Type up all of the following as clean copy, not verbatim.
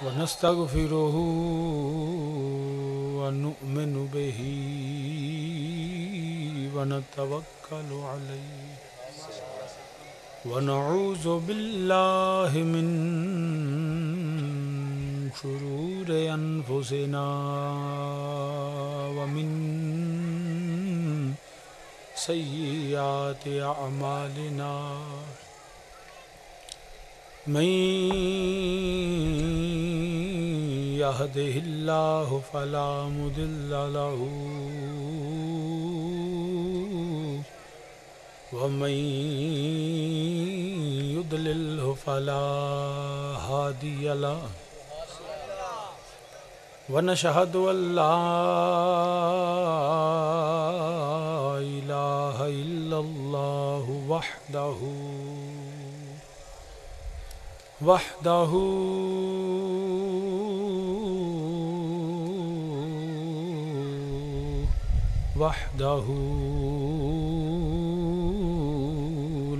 ونستغفره ونؤمن به ونتوكل عليه ونعوذ بالله من شرور أنفسنا ومن سيئات أعمالنا من يهده الله فلا مضل له ومن يضلله فلا هادي له ونشهد أن لا إله إلا الله وحده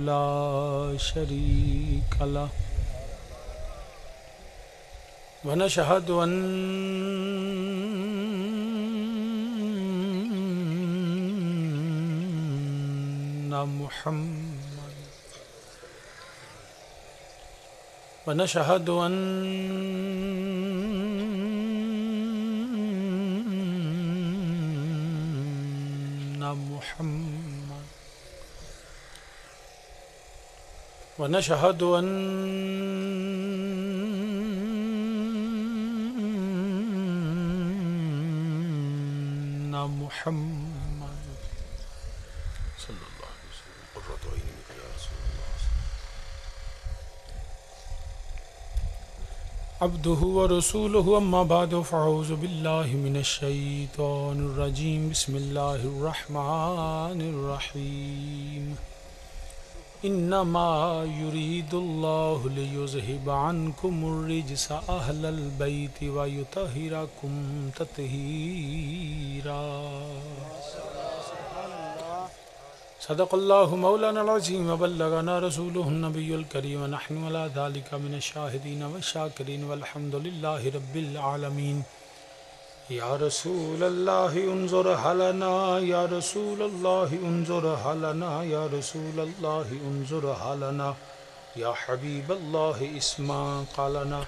لا شريك له ونشهد أن ونشهد أن محمد صلى الله عليه وسلم قرة عين بك يا رسول الله عبده ورسوله أما بعد فأعوذ بالله من الشيطان الرجيم بسم الله الرحمن الرحيم إنما يريد الله ليذهب عنكم الرجس أهل البيت ويطهركم تطهيرا صدق الله مولانا العظيم وبلغنا رسوله النبي الكريم ونحن على ذلك من الشاهدين والشاكرين والحمد لله رب العالمين يا رسول الله انظر حالنا يا رسول الله انظر حالنا يا رسول الله انظر حالنا يا حبيب الله اسمع قالنا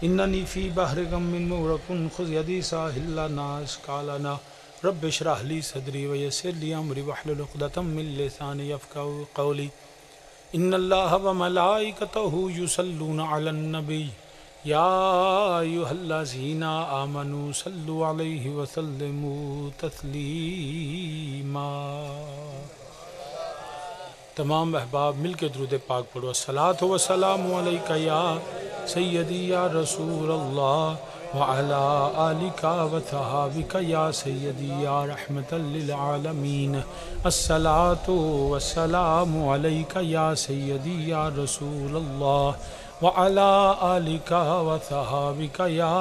إنني في بحر غم مغرق خذ يدي ساحل لنا اشكالنا رب اشرح لي صدري ويسر لي أمري واحلل عقدة من لساني يفقهوا قولي إن الله وملائكته يصلون على النبي يا أيها الذين آمنوا صلوا عليه وسلموا تسلیما۔ تمام احباب مل کے درود پاک پڑھو۔ الصلاۃ والسلام علیک یا سیدی یا رسول اللہ وعلی آلک وصحابک یا سیدی یا رحمت للعالمین۔ الصلاۃ والسلام علیک یا سیدی یا رسول اللہ وعلى آلك وصحابك يا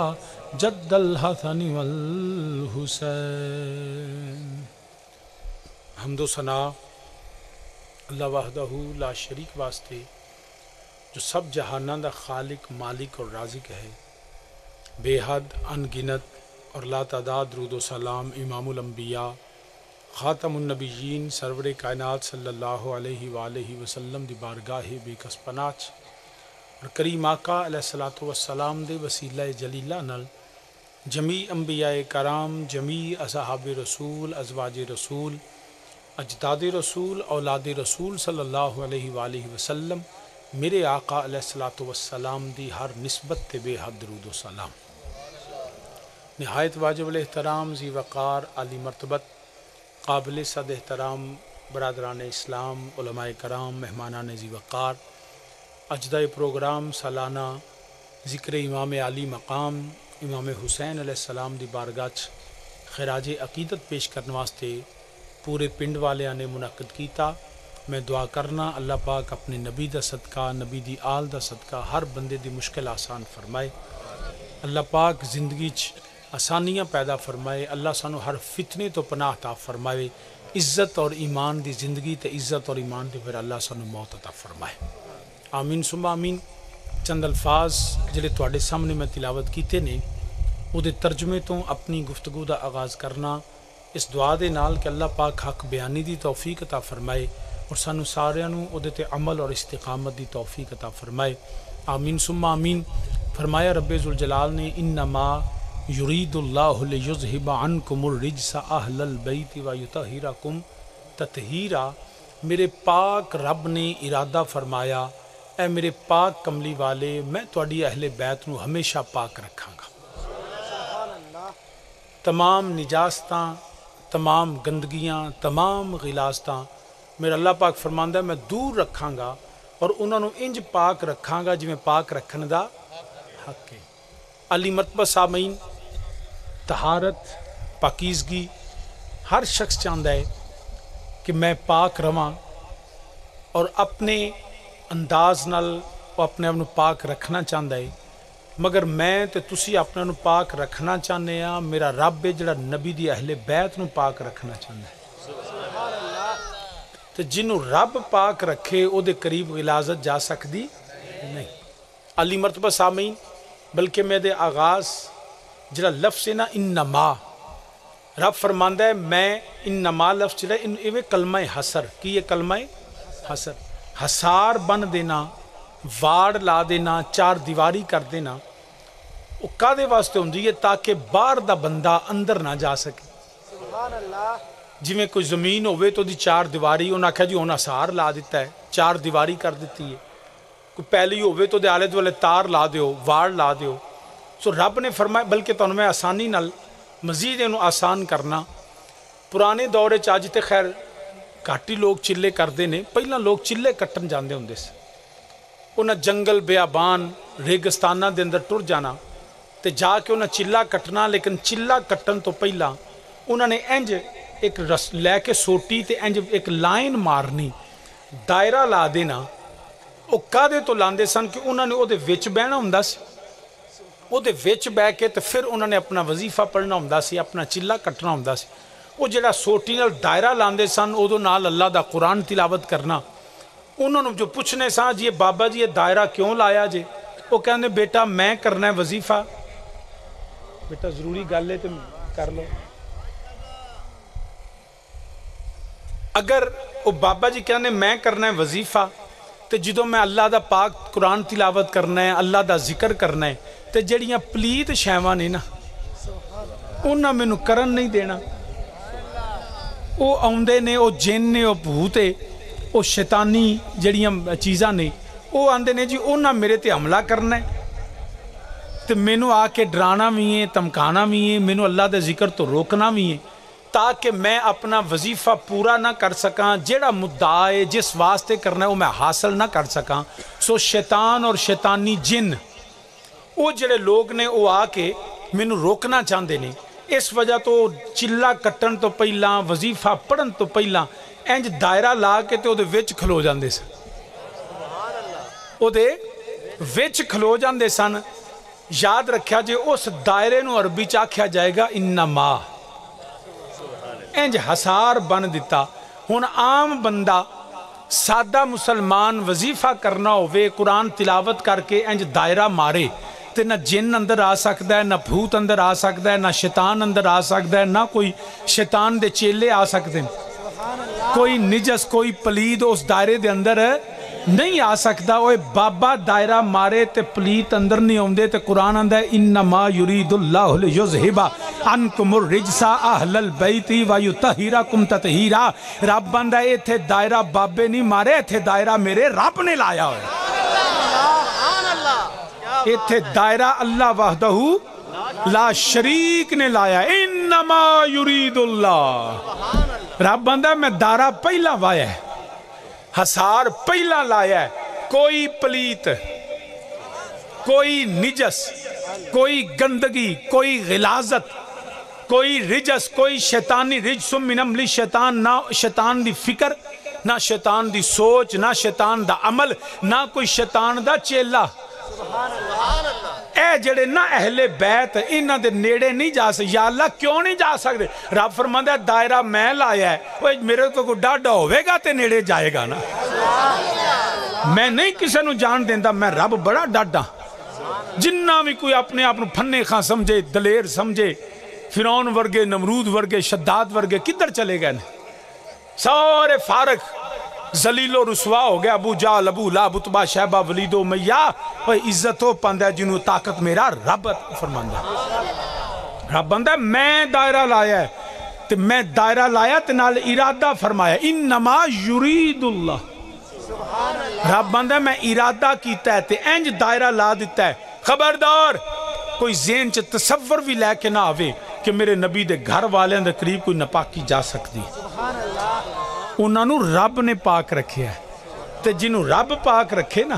جد الحسن والحسین۔ حمد و ثنا اللہ وحدہ لا شریک واسطے جو سب جہاناں دا خالق مالک اور رازق ہے، بے حد انگنت اور لا تعداد درود و سلام امام الانبیاء خاتم النبیین سرور کائنات صلی اللہ علیہ وآلہ وسلم دی بارگاہ بے کس پناچ اور کریم آقا علیہ الصلوۃ والسلام دے وسیلہ جلیلہ نال جمیع انبیاء کرام، جمیع اصحاب رسول، ازواج رسول، اجداد رسول، اولاد رسول صلی اللہ علیہ وآلہ وسلم میرے آقا علیہ الصلوۃ والسلام دی ہر نسبت تے بے حد درود و سلام۔ نہایت واجب الاحترام، ذی وقار، عالی مرتبت، قابل صد احترام برادران اسلام، علماء کرام، مہمانان ذی وقار، اجدہ پروگرام سالانہ ذکر امام علی مقام امام حسین علیہ السلام دی بارگاہ خراج عقیدت پیش کرنے واسطے پورے پنڈ والیاں نے منعقد کیتا۔ میں دعا کرنا اللہ پاک اپنے نبی دا صدقہ، نبی دی آل دا صدقہ ہر بندے دی مشکل آسان فرمائے، اللہ پاک زندگی آسانیاں پیدا فرمائے، اللہ سانو ہر فتنے تو پناہ عطا فرمائے، عزت اور ایمان دی زندگی تے عزت اور ایمان دی پھر اللہ سانو موت عطا فرمائے، آمین ثم آمین۔ چند الفاظ جڑے تواڈے سامنے میں تلاوت کیتے نے وہ دے ترجمے تو اپنی گفتگو دا آغاز کرنا اس دعا دے نال کہ اللہ پاک حق بیانی دی توفیق عطا فرمائے اور سانو سارے نو او دے تے عمل اور استقامت دی توفیق عطا فرمائے، آمین ثم آمین۔ فرمایا رب ذوالجلال نے انما یرید اللہ لیذہب عنکم الرجس اہل البیت ویطہرکم تطہیرا، میرے پاک رب نے ارادہ فرمایا اے میرے پاک کملی والے میں تواڈی اہل بیت نو ہمیشہ پاک رکھاں گا، تمام نجاستاں، تمام گندگیاں، تمام غلاستاں میرا اللہ پاک فرماندا ہے میں دور رکھاں گا اور انہاں نو انج پاک رکھاں گا جویں پاک رکھن دا حق ہے۔ علی مرتبہ سامعین، طہارت، پاکیزگی ہر شخص چاہتا ہے کہ میں پاک رواں اور اپنے انداز نال وہ اپنے آپ نو پاک رکھنا چاہتا ہے، مگر میں تے تسی اپنے نو پاک رکھنا چاہنے ہاں، میرا رب ہے جڑا نبی دی اہل بیت نو پاک رکھنا چاہتا ہے، تو جنوں رب پاک رکھے او دے قریب غلاظت جا سکتی نہیں۔ علی مرتبہ سامعین، بلکہ میں دے آغاز جڑا لفظ ہے نا انما، رب فرماندا ہے میں انما لفظ جڑا ایویں کلمہ حسر، کی یہ کلمہ حسر، حسار بن دینا، واڑ لا دینا، چار دیواری کر دینا، وہ کادے واسطے ہوندی ہے تاکہ باہر دا بندہ اندر نہ جا سکے۔ جی میں کوئی زمین ہوئے تو دی چار دیواری انہاں کہا جی انہاں حسار لا دیتا ہے، چار دیواری کر دیتی ہے، کوئی پہلی ہوئے تو دے آلے دوالے تار لا دیو، واڑ لا دیو۔ سو رب نے فرمایا بلکہ تو میں آسانی نال مزید انہوں آسان کرنا۔ پرانے دورے چاج تے خیر گھاٹی لوگ چلے کردے نے، پہلا لوگ چلے کٹن جاندے ہوندے سے، انہاں جنگل بیابان ریگستانہ دے اندر ٹر جانا تے جا کے انہاں چلا کٹنا، لیکن چلا کٹن تو پہلا انہاں نے انج ایک رس لے کے سوٹی تے انج ایک لائن مارنی، دائرہ لا دینا۔ وہ کادے تو لاندے سن کہ انہوں نے او دے وچ بہنا ہوندا سی، او دے وچ بہ کے تے پھر انہوں نے اپنا وظیفہ پڑھنا ہوندا سی، اپنا چلا کٹنا ہوندا سی۔ وہ جڑا سوٹی نال دائرہ لاندے سن اودوں نال اللہ دا قرآن تلاوت کرنا۔ انہوں نے جو پوچھنے سا جی بابا جی یہ دائرہ کیوں لایا جے، وہ کہندے بیٹا میں کرنا ہے وظیفہ، بیٹا ضروری گل ہے تے کر لو۔ اگر وہ بابا جی کہنے میں کرنا ہے وظیفہ تے جدوں میں اللہ دا پاک قرآن تلاوت کرنا ہے، اللہ دا ذکر کرنا ہے، تے جڑیاں پلیت شیواں نے نا انہاں مینوں کرن نہیں دینا، وہ آوندے نے، وہ جن نے، وہ بھوت ہے، وہ شیطانی جڑیاں چیزاں نے، وہ آندے نے جی انہاں میرے تے حملہ کرنا ہے تے مینوں آ کے ڈرانا بھی ہے، تمکانا بھی ہے، مینوں اللہ دے ذکر تو روکنا بھی ہے تاکہ میں اپنا وظیفہ پورا نہ کر سکاں، جیڑا مدعا ہے جس واسطے کرنا ہے وہ میں حاصل نہ کر سکاں۔ سو شیطان اور شیطانی جن وہ جڑے لوگ نے وہ آ کے مینوں روکنا چاہتے ہیں، اس وجہ تو چلا کٹن تو پہلا وظیفہ پڑھن تو پہلا انج دائرہ لا کے تے او دے وچ کھلو جاندے سن، او دے وچ کھلو جاندے سن۔ یاد رکھیا جے اس دائرے نو عربی چ آکھیا جائے گا انما، انج حسار بن دیتا۔ ہن عام بندہ سادہ مسلمان وظیفہ کرنا ہوئے قرآن تلاوت کر کے انج دائرہ مارے تے نہ جن اندر آ سکتا ہے، نہ بھوت اندر آ سکتا ہے، نہ شیطان اندر آ سکتا ہے، نہ کوئی شیطان دے چیلے آ سکتے ہیں، کوئی نجس کوئی پلید اس دائرے دے اندر نہیں آ سکتا۔ اوے بابا دائرہ مارے تے پلیت اندر نہیں ہوندے تے قرآن آندا ہے انما یرید اللہ لیذہب عنکم الرجس اہل البیت ویطہرکم تطہیرا۔ رب آندا ہے ایتھے دائرہ بابے نہیں مارے، ایتھے دائرہ میرے رب نے لایا ہوئے، ایتھے دائرہ اللہ وحدہ لا شریک نے لایا۔ انما یرید اللہ، رب آندا ہے میں دائرہ پہلا وایا ہے، حسار پہلا لایا ہے، کوئی پلیت، کوئی نجس، کوئی گندگی، کوئی غلاظت، کوئی رجس، کوئی شیطانی رجس من عمل شیطان، نہ شیطان دی فکر، نہ شیطان دی سوچ، نہ شیطان دا عمل، نہ کوئی شیطان دا چیلا۔ اے جڑے نہ اہل بیت انہاں دے نیڑے نہیں جا سکتے۔ یا اللہ کیوں نہیں جا سکتے؟ رب فرماندا ہے دائرہ میں لایا ہے، وہ میرے تو کوئی ڈاڈا ہوئے گا تے نیڑے جائے گا نا، میں نہیں کسی نو جان دیندہ، میں رب بڑا ڈاڈا جنہ بھی کوئی اپنے آپ پھنے خاں سمجھے، دلیر سمجھے، فرعون ورگے، نمرود ورگے، شداد ورگے کدھر چلے گئے سارے فارغ ذلیل و رسوا ہو گیا. ابو جال، ابو لہب، عتبہ، شیبہ، ولید و امیہ. عزت ہو پاندہ جنہوں طاقت میرا رب فرماندہ. رب بندہ میں دائرہ لایا ہے، تو میں دائرہ لایا تو نال ارادہ فرمایا انما یرید اللہ. رب بندہ میں ارادہ کیتا ہے تو انج دائرہ لا دیتا ہے. خبردار کوئی ذہن چ تصور بھی لے کے نہ آوے کہ میرے نبی دے گھر والے دے قریب کوئی نپاکی جا سکتی. انہاں نو رب نے پاک رکھے ہے، تے جنہوں رب پاک رکھے نا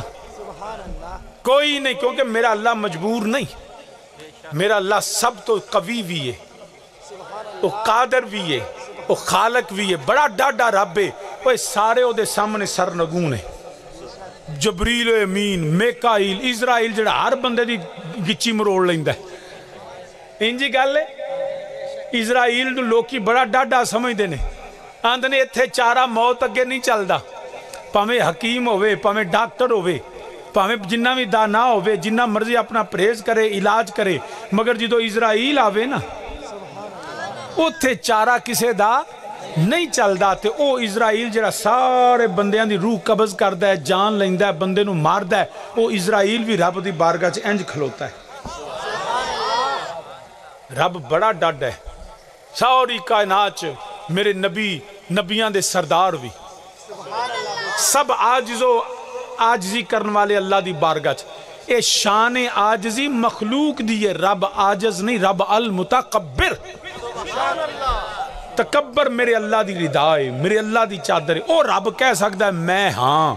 کوئی نہیں، کیونکہ میرا اللہ مجبور نہیں. میرا اللہ سب تو قوی بھی ہے، وہ قادر بھی ہے، وہ خالق بھی ہے، بڑا ڈاڈا رب ہے. وہ سارے او دے سامنے سرنگون ہے. جبریل و امین، میکائیل، اسرائیل جڑا ہر بندے دی گچی مروڑ لیندہ ہے. انجی گل ہے اسرائیل نو لوکی بڑا ڈاڈا سمجھ دینے، آندھنے اتھے چارہ موت اگے نہیں چل دا. پاویں حکیم ہوئے، پاویں ڈاکٹر ہوئے، پاویں جنہ بھی دانا ہوئے، جنہ مرضی اپنا پریز کرے، علاج کرے، مگر جدو اسرائیل آوے نا اتھے چارہ کسے دا نہیں چل دا. تے او اسرائیل جڑا سارے بندیاں دی روح قبض کردہ ہے، جان لیندہ ہے، بندے نو ماردہ ہے، او اسرائیل بھی رب دی بارگاہ چ انج کھلوتا ہے. رب بڑا ڈاڈ ہے. ساری کائنات میرے نبی، نبیان دے سردار بھی سب آجزی کرن والے اللہ دی بارگاہ چ. اے شان آجزی مخلوق دیئے، رب آجز نہیں، رب المتکبر. تکبر میرے اللہ دی رضا ہے، میرے اللہ دی چادر ہے. او رب کہہ سکتا ہے میں ہاں.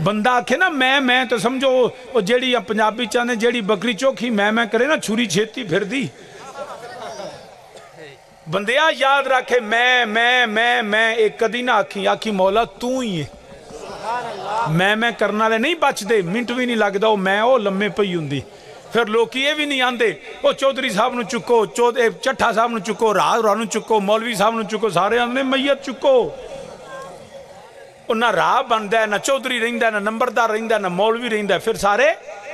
بندہ آکھے نا میں تو سمجھو وہ جیڑی پنجابی چاہنے جیڑی بکری چوکھی میں کرے نا چھوری چھیتی پھر دی. بندیا یاد رکھے میں ایک کدی نہ آکھی مولا تو ہی ہے. میں کرنا لے نہیں بچ دے، منٹ بھی نہیں لگ دا. میں لمے پئی ہوندی. پھر لوگ یہ بھی نہیں آندے وہ چودھری صاحب نو چکو، چٹھا صاحب نو چکو، راہ نو چکو، مولوی صاحب نو چکو، سارے آندے میت چکو. نہ راہ بندہ ہے، نہ چودھری رہندہ ہے، نہ نمبردار رہندہ ہے، نہ مولوی رہندہ ہے. پھر سارے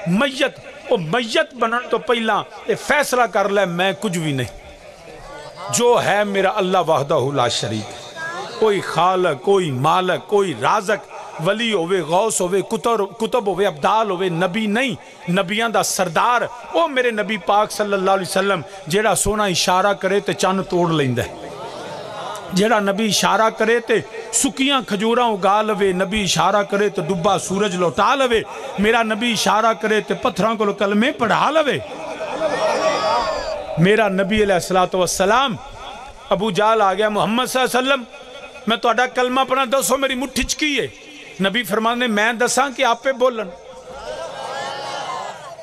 میت. وہ میت بنن تو پہلا یہ فیصلہ کر لے میں کچھ بھی نہیں. جو ہے میرا اللہ وحدہ لا شریک. کوئی خالق، کوئی مالک، کوئی رازق، ولی ہوئے، غوث ہوئے، کتب ہوئے، عبدال ہوئے، نبی نہیں. نبیان دا سردار او میرے نبی پاک صلی اللہ علیہ وسلم جیڑا سونا اشارہ کرے تے چند توڑ لیندہ ہے. جیڑا نبی اشارہ کرے تے سکیاں کھجوراں اگا لوے، نبی اشارہ کرے تے ڈبا سورج لوٹا لوے. میرا نبی اشارہ کرے تے پتھراں کو کلمے پڑھا لوے. میرا نبی علیہ السلام ابو جال آ گیا محمد صلی اللہ علیہ وسلم میں تو اڈا کلمہ پڑھا دسو میری مٹھی چکی ہے. نبی فرمانے میں دساں کہ آپ پہ بولن.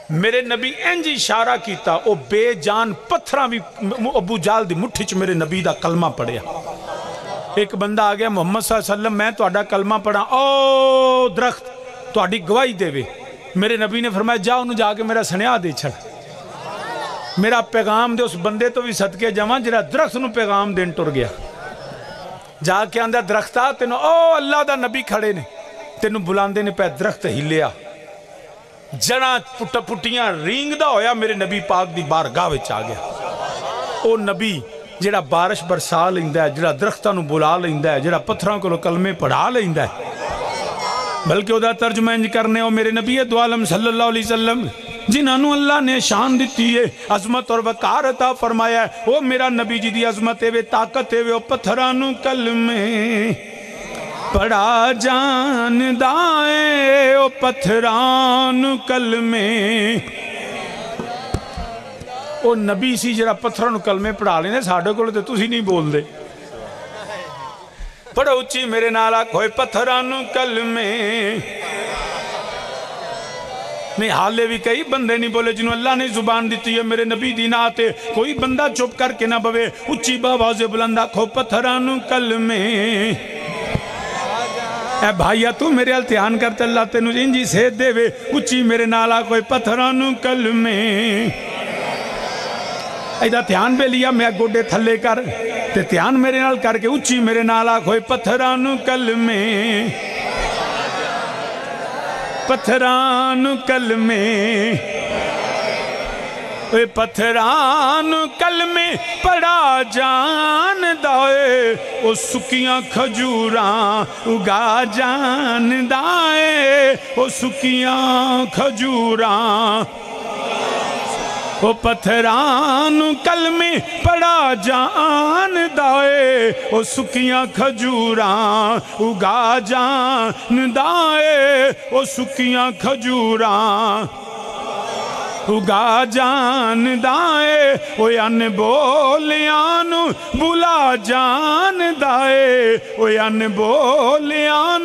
میرے نبی انج اشارہ کیتا او بے جان پتھراں بھی ابو جال دی مٹھی چ میرے نبی دا کلمہ پڑھیا. ایک بندہ آ گیا محمد صلی اللہ علیہ وسلم میں تو اڈا کلمہ پڑھا. او درخت تو اڈی گواہی دے وے. میرے نبی نے فرمایا جا انہوں جا کے میرا سنیا دے چھڑ. میرا پیغام دے اس بندے تو بھی صدقے جمع جرا درخت نو پیغام دین ٹر گیا. جا کے اندر درختہ تینو او اللہ دا نبی کھڑے نے تینو بلاندے نے پہ درخت ہی لیا. جنا پٹیاں رینگ دا ہویا میرے نبی پاک دی بارگاہ وچ آ گیا. او نبی جڑا بارش برسا لیندہ ہے، جڑا درختاں نو بلا لیندہ ہے، جڑا پتھراں کو کلمے پڑھا لیندہ ہے. بلکہ او دا ترجمہ انج کرنے او میرے نبی دو عالم صلی اللہ علیہ وسلم جنہوں اللہ نے شان دیتی ہے، عظمت اور وقار عطا فرمایا ہے. وہ میرا نبی جی دی عظمت ہے وے طاقت ہے وے او پتھرانو کلمے پڑھا جان دائے او پتھرانو کلمے. او نبی سی جرا پتھرانو کلمے پڑھا لینے ساڑھے کو لے تُسی نہیں بول دے. پڑھو اچھی میرے نالا کوئی پتھرانو کلمے. نہیں حالے بھی کئی بندے نہیں بولے جنہوں اللہ نے زبان دیتی ہے میرے نبی دین آتے. کوئی بندہ چپ کر کے نہ بوے اچھی باواز بلندہ کھو پتھرانو کلمے. اے بھائیہ تو میرے التحان کرتے اللہ تینو انجی سے دے وے اچھی میرے نالا کوئی پتھرانو کلمے. ایدہ تیان بے لیا میں گوڑے تھلے کر تے تیان میرے نال کر کے اچھی میرے نالا کوئی پتھرانو کلمے. پتھران کلمے اے پتھران کلمے پڑا جان دائے او سکیاں کھجوراں اگا جان دائے او سکیاں کھجوراں او پتھران کلمے پڑا جان دائے او سکیاں کھجوراں اگا جان دائے او سکیاں کھجوراں اگا جان دائے او ان بولیاں بلا جان دائے او ان بولیاں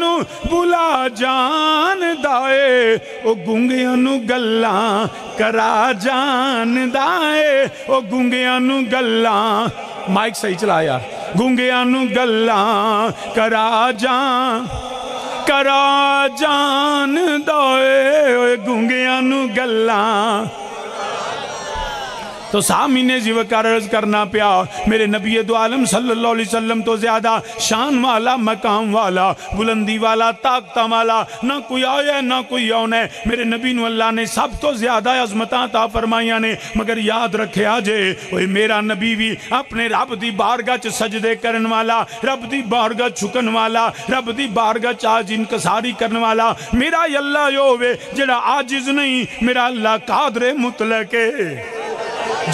بلا جان دائے او گنگیاں گلاں کرا جان دائے او گنگیاں گلاں مائک صحیح چلا یار گنگیاں گلاں کرا جان دائے گنگیاں گلاں تو سامعین زیوکار عرض کرنا پیا میرے نبی دو عالم صلی اللہ علیہ وسلم تو زیادہ شان والا مقام والا بلندی والا طاقت والا نہ کوئی آیا نہ کوئی آن ہے میرے نبی نو اللہ نے سب تو زیادہ عظمتاں عطا فرمائیاں نے مگر یاد رکھے آجے اوہ میرا نبی بھی اپنے رب دی بارگاہ چ سجدے کرن والا رب دی بارگاہ چھکن والا رب دی بارگاہ چاج انکساری کرن والا میرا اللہ یووے جڑا عاجز نہیں میرا اللہ قادر مطلق ہے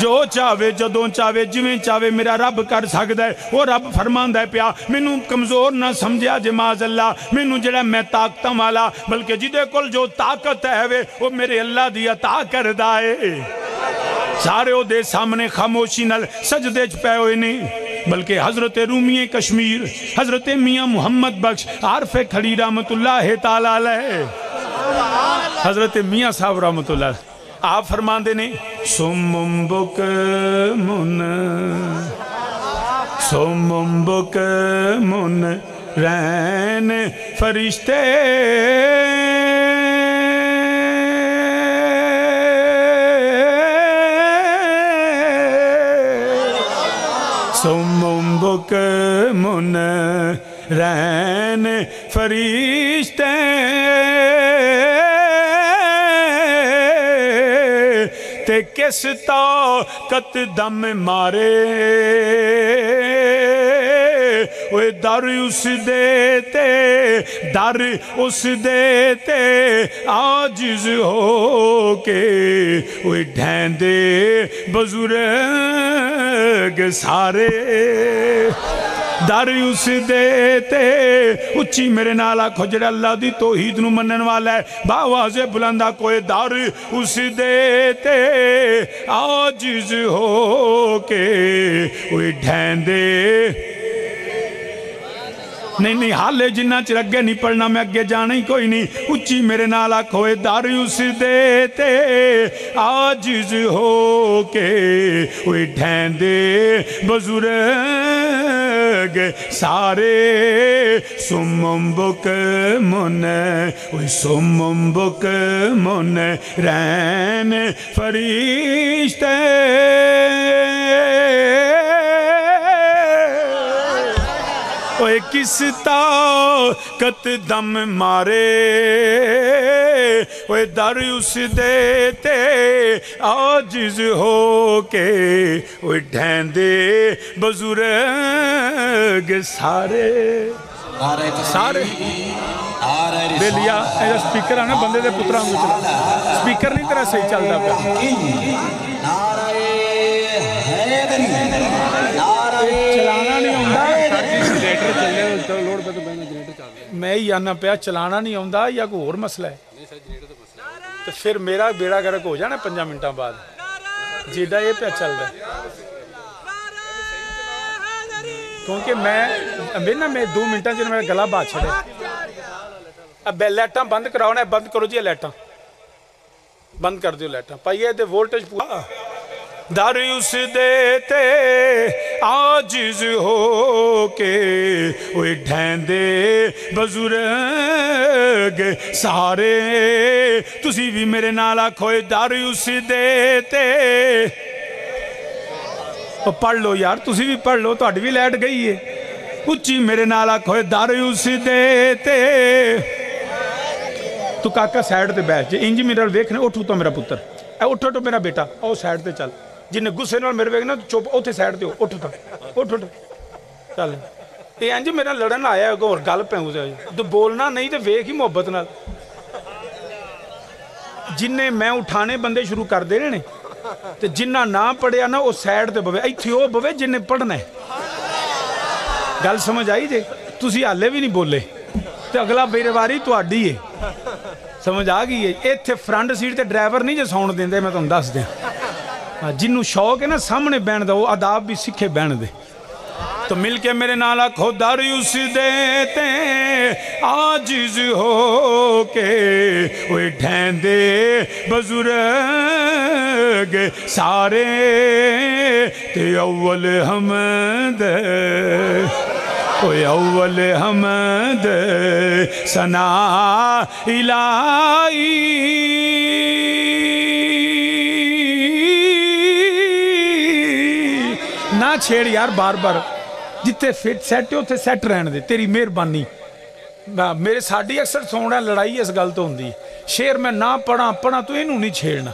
جو چاہوے جدوں چاہوے جویں چاہوے میرا رب کر سکتا ہے وہ رب فرماندہ ہے پیا مینوں کمزور نہ سمجھیا جے معاذ اللہ مینوں جڑا میں طاقتاں والا بلکہ جدے کول جو طاقت ہے وہ میرے اللہ دی عطا کردہ ہے سارے او دے سامنے خاموشی نال سجدے چ پے ہوئے نہیں بلکہ حضرت رومی کشمیر حضرت میاں محمد بخش عارف کھڑی رحمت اللہ تعالیٰ علیہ حضرت میاں صاحب رحمت اللہ آپ فرماندے نے سمم بک من رین فرشتے سمم بک من رین فرشتے تے کس طاقت دم مارے اوے در اس دیتے عاجز ہو کے اوے ڈھیندے بزرگ سارے در اس دیتے اچھی میرے نالا کھجڑ اللہ دی توحید نو منن والا ہے باواز بلندہ کوئی در اس دیتے عاجز ہو کے اوہ ڈھیندے نہیں حالے جنہ چر اگے نہیں پڑھنا میں اگے جانا ہی کوئی نہیں اچھی میرے نالا کھوئے دار اس دیتے عاجز ہو کے اوہ ڈھیندے بزرگ سارے سمم بک من اوہ سمم بک من رین فرشتے اوہ کس طاقت دم مارے اوہ در اس دیتے عاجز ہو کے اوہ ڈھیندے بزرگ سارے بے لیا ایسا سپیکر آنا بندے دے پترہ ہوں چلا سپیکر نہیں طرح صحیح چلتا چلانا نہیں ہوندہ میں ہی آنا پیا چلانا نہیں ہوندہ یا کوئی اور مسئلہ ہے تو پھر میرا بیڑا گرک ہو جانا 5 منٹاں بعد جیدہ یہ پیا چل رہا ہے کیونکہ میں 2 منٹاں جنہوں میرا گلا بات چھڑے اب لیٹاں بند کراؤنا ہے بند کرو جی لیٹاں بند کر دیو لیٹاں پائیے دے وولٹیج پورا در اس دیتے عاجز ہو کے اوہ ڈھیندے بزرگ سارے تسی بھی میرے نالا کھوئے در اس دیتے پڑھ لو یار تسی بھی پڑھ لو تو اڈ بھی لیٹ گئی ہے اچھی میرے نالا کھوئے در اس دیتے تو کاکا سائڈ تے بیٹھ جے انج میرے ویکھنے اٹھو تو میرا پتر اے اٹھو تو میرا بیٹا او سائڈ تے چل جن غصے نال میرے ویکھنا چپ اوتھے سائڈ تے اٹھو تو اٹھ چل یہ انج میرا لڑن آیا ہے اور گل پہ تو بولنا نہیں تو ویکھ ہی محبت نال جن میں اٹھانے بندے شروع کر دے رہے تو جنہ نہ پڑھیا نا وہ سائڈ تے بوے ایتھے وہ بوے جن پڑھنا ہے گل سمجھ آئی جے تسی حالے بھی نہیں بولے تو اگلا بیرواری تہاڈی ہے سمجھ آ گئی ہے ایتھے فرنٹ سیٹ تے ڈرائیور نہیں جے ساؤنڈ دیندے میں تمہیں دس دیا جنوں شوق ہے نا سامنے بہن دا وہ آداب بھی سکھے بہن دے تو مل کے میرے نال آکھو دریوس دیتے عاجز ہو کے وہ ڈھیندے بزرگ سارے تے اول حمد کوئی اول حمد ثنا الہی نہ چھیڑ یار بار بار جتے فٹ سیٹ ہے اتنے سیٹ رہن دے تیری مہربانی میرے ساڈی اکثر سونا لڑائی اس گل تو ہوندی شیر میں نہ پڑھا تو انہوں نہیں چھیڑنا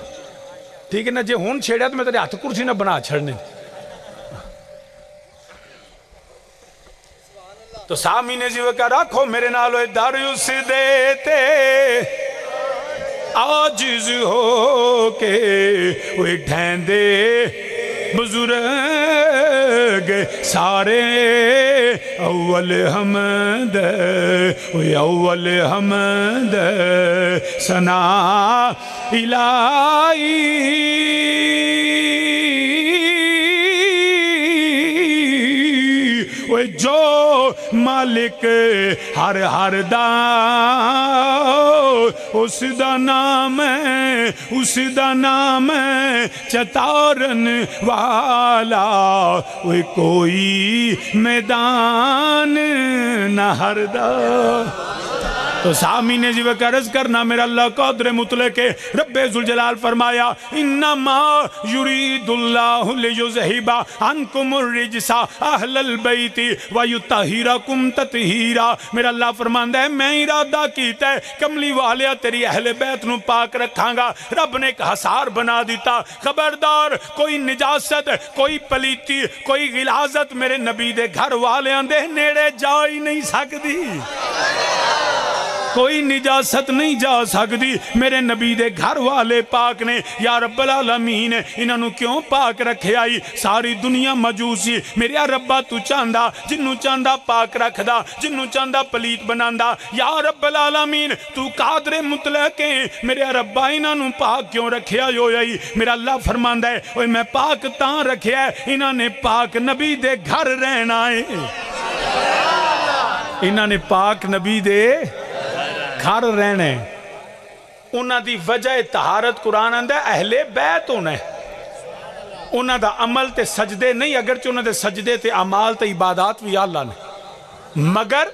ٹھیک ہے نا جے ہون چھیڑیا تو میں تیرے ہاتھ کرسی نہ بنا چھڑنے تو سامنے جیوے کا رکھو میرے نالو دریوس دیتے عاجز ہو کے وہ ڈھیندے بزرگ سارے اول حمد اول حمد ثنا الہی جو مالک ہر دا اس دا نام ہے چتارن والا وہ کوئی میدان نہ ہر دا تو سامین جی وہ عرض کرنا میرا اللہ قدر مطلق رب ذوالجلال فرمایا انما یرید اللہ لیذہب عنکم الرجس اہل البیت ویطہرکم تطہیرا میرا اللہ فرماندا ہے میں ارادہ کیتا ہے کملی والیا تیری اہل بیت نو پاک رکھاں گا رب نے ایک حصار بنا دیتا خبردار کوئی نجاست کوئی پلیتی کوئی غلاظت میرے نبی دے گھر والیاں دے نیڑے جا ہی نہیں سکتی کوئی نجاست نہیں جا سکتی میرے نبی دے گھر والے پاک نے یا رب العالمین انہوں کیوں پاک رکھے آئی ساری دنیا مجوسی میرے ربا تو چاندہ جنوں چاندہ پاک رکھ دا جنوں چاندہ پلیت بناندہ یا رب العالمین تو قادر مطلق ہیں میرے ربا انہوں پاک کیوں رکھے آئی میرا اللہ فرماندہ ہے اوہ میں پاک تاں رکھے ہے انہوں نے پاک نبی دے گھر رہنا ہے انہوں نے پاک نبی دے گھر رہنے انہاں دی وجہ طہارت قرآن اندہ اہل بیت ہونا ہے انہاں دا عمل تے سجدے نہیں اگرچہ انہاں دے سجدے تے عمال تے عبادات بھی اللہ نے مگر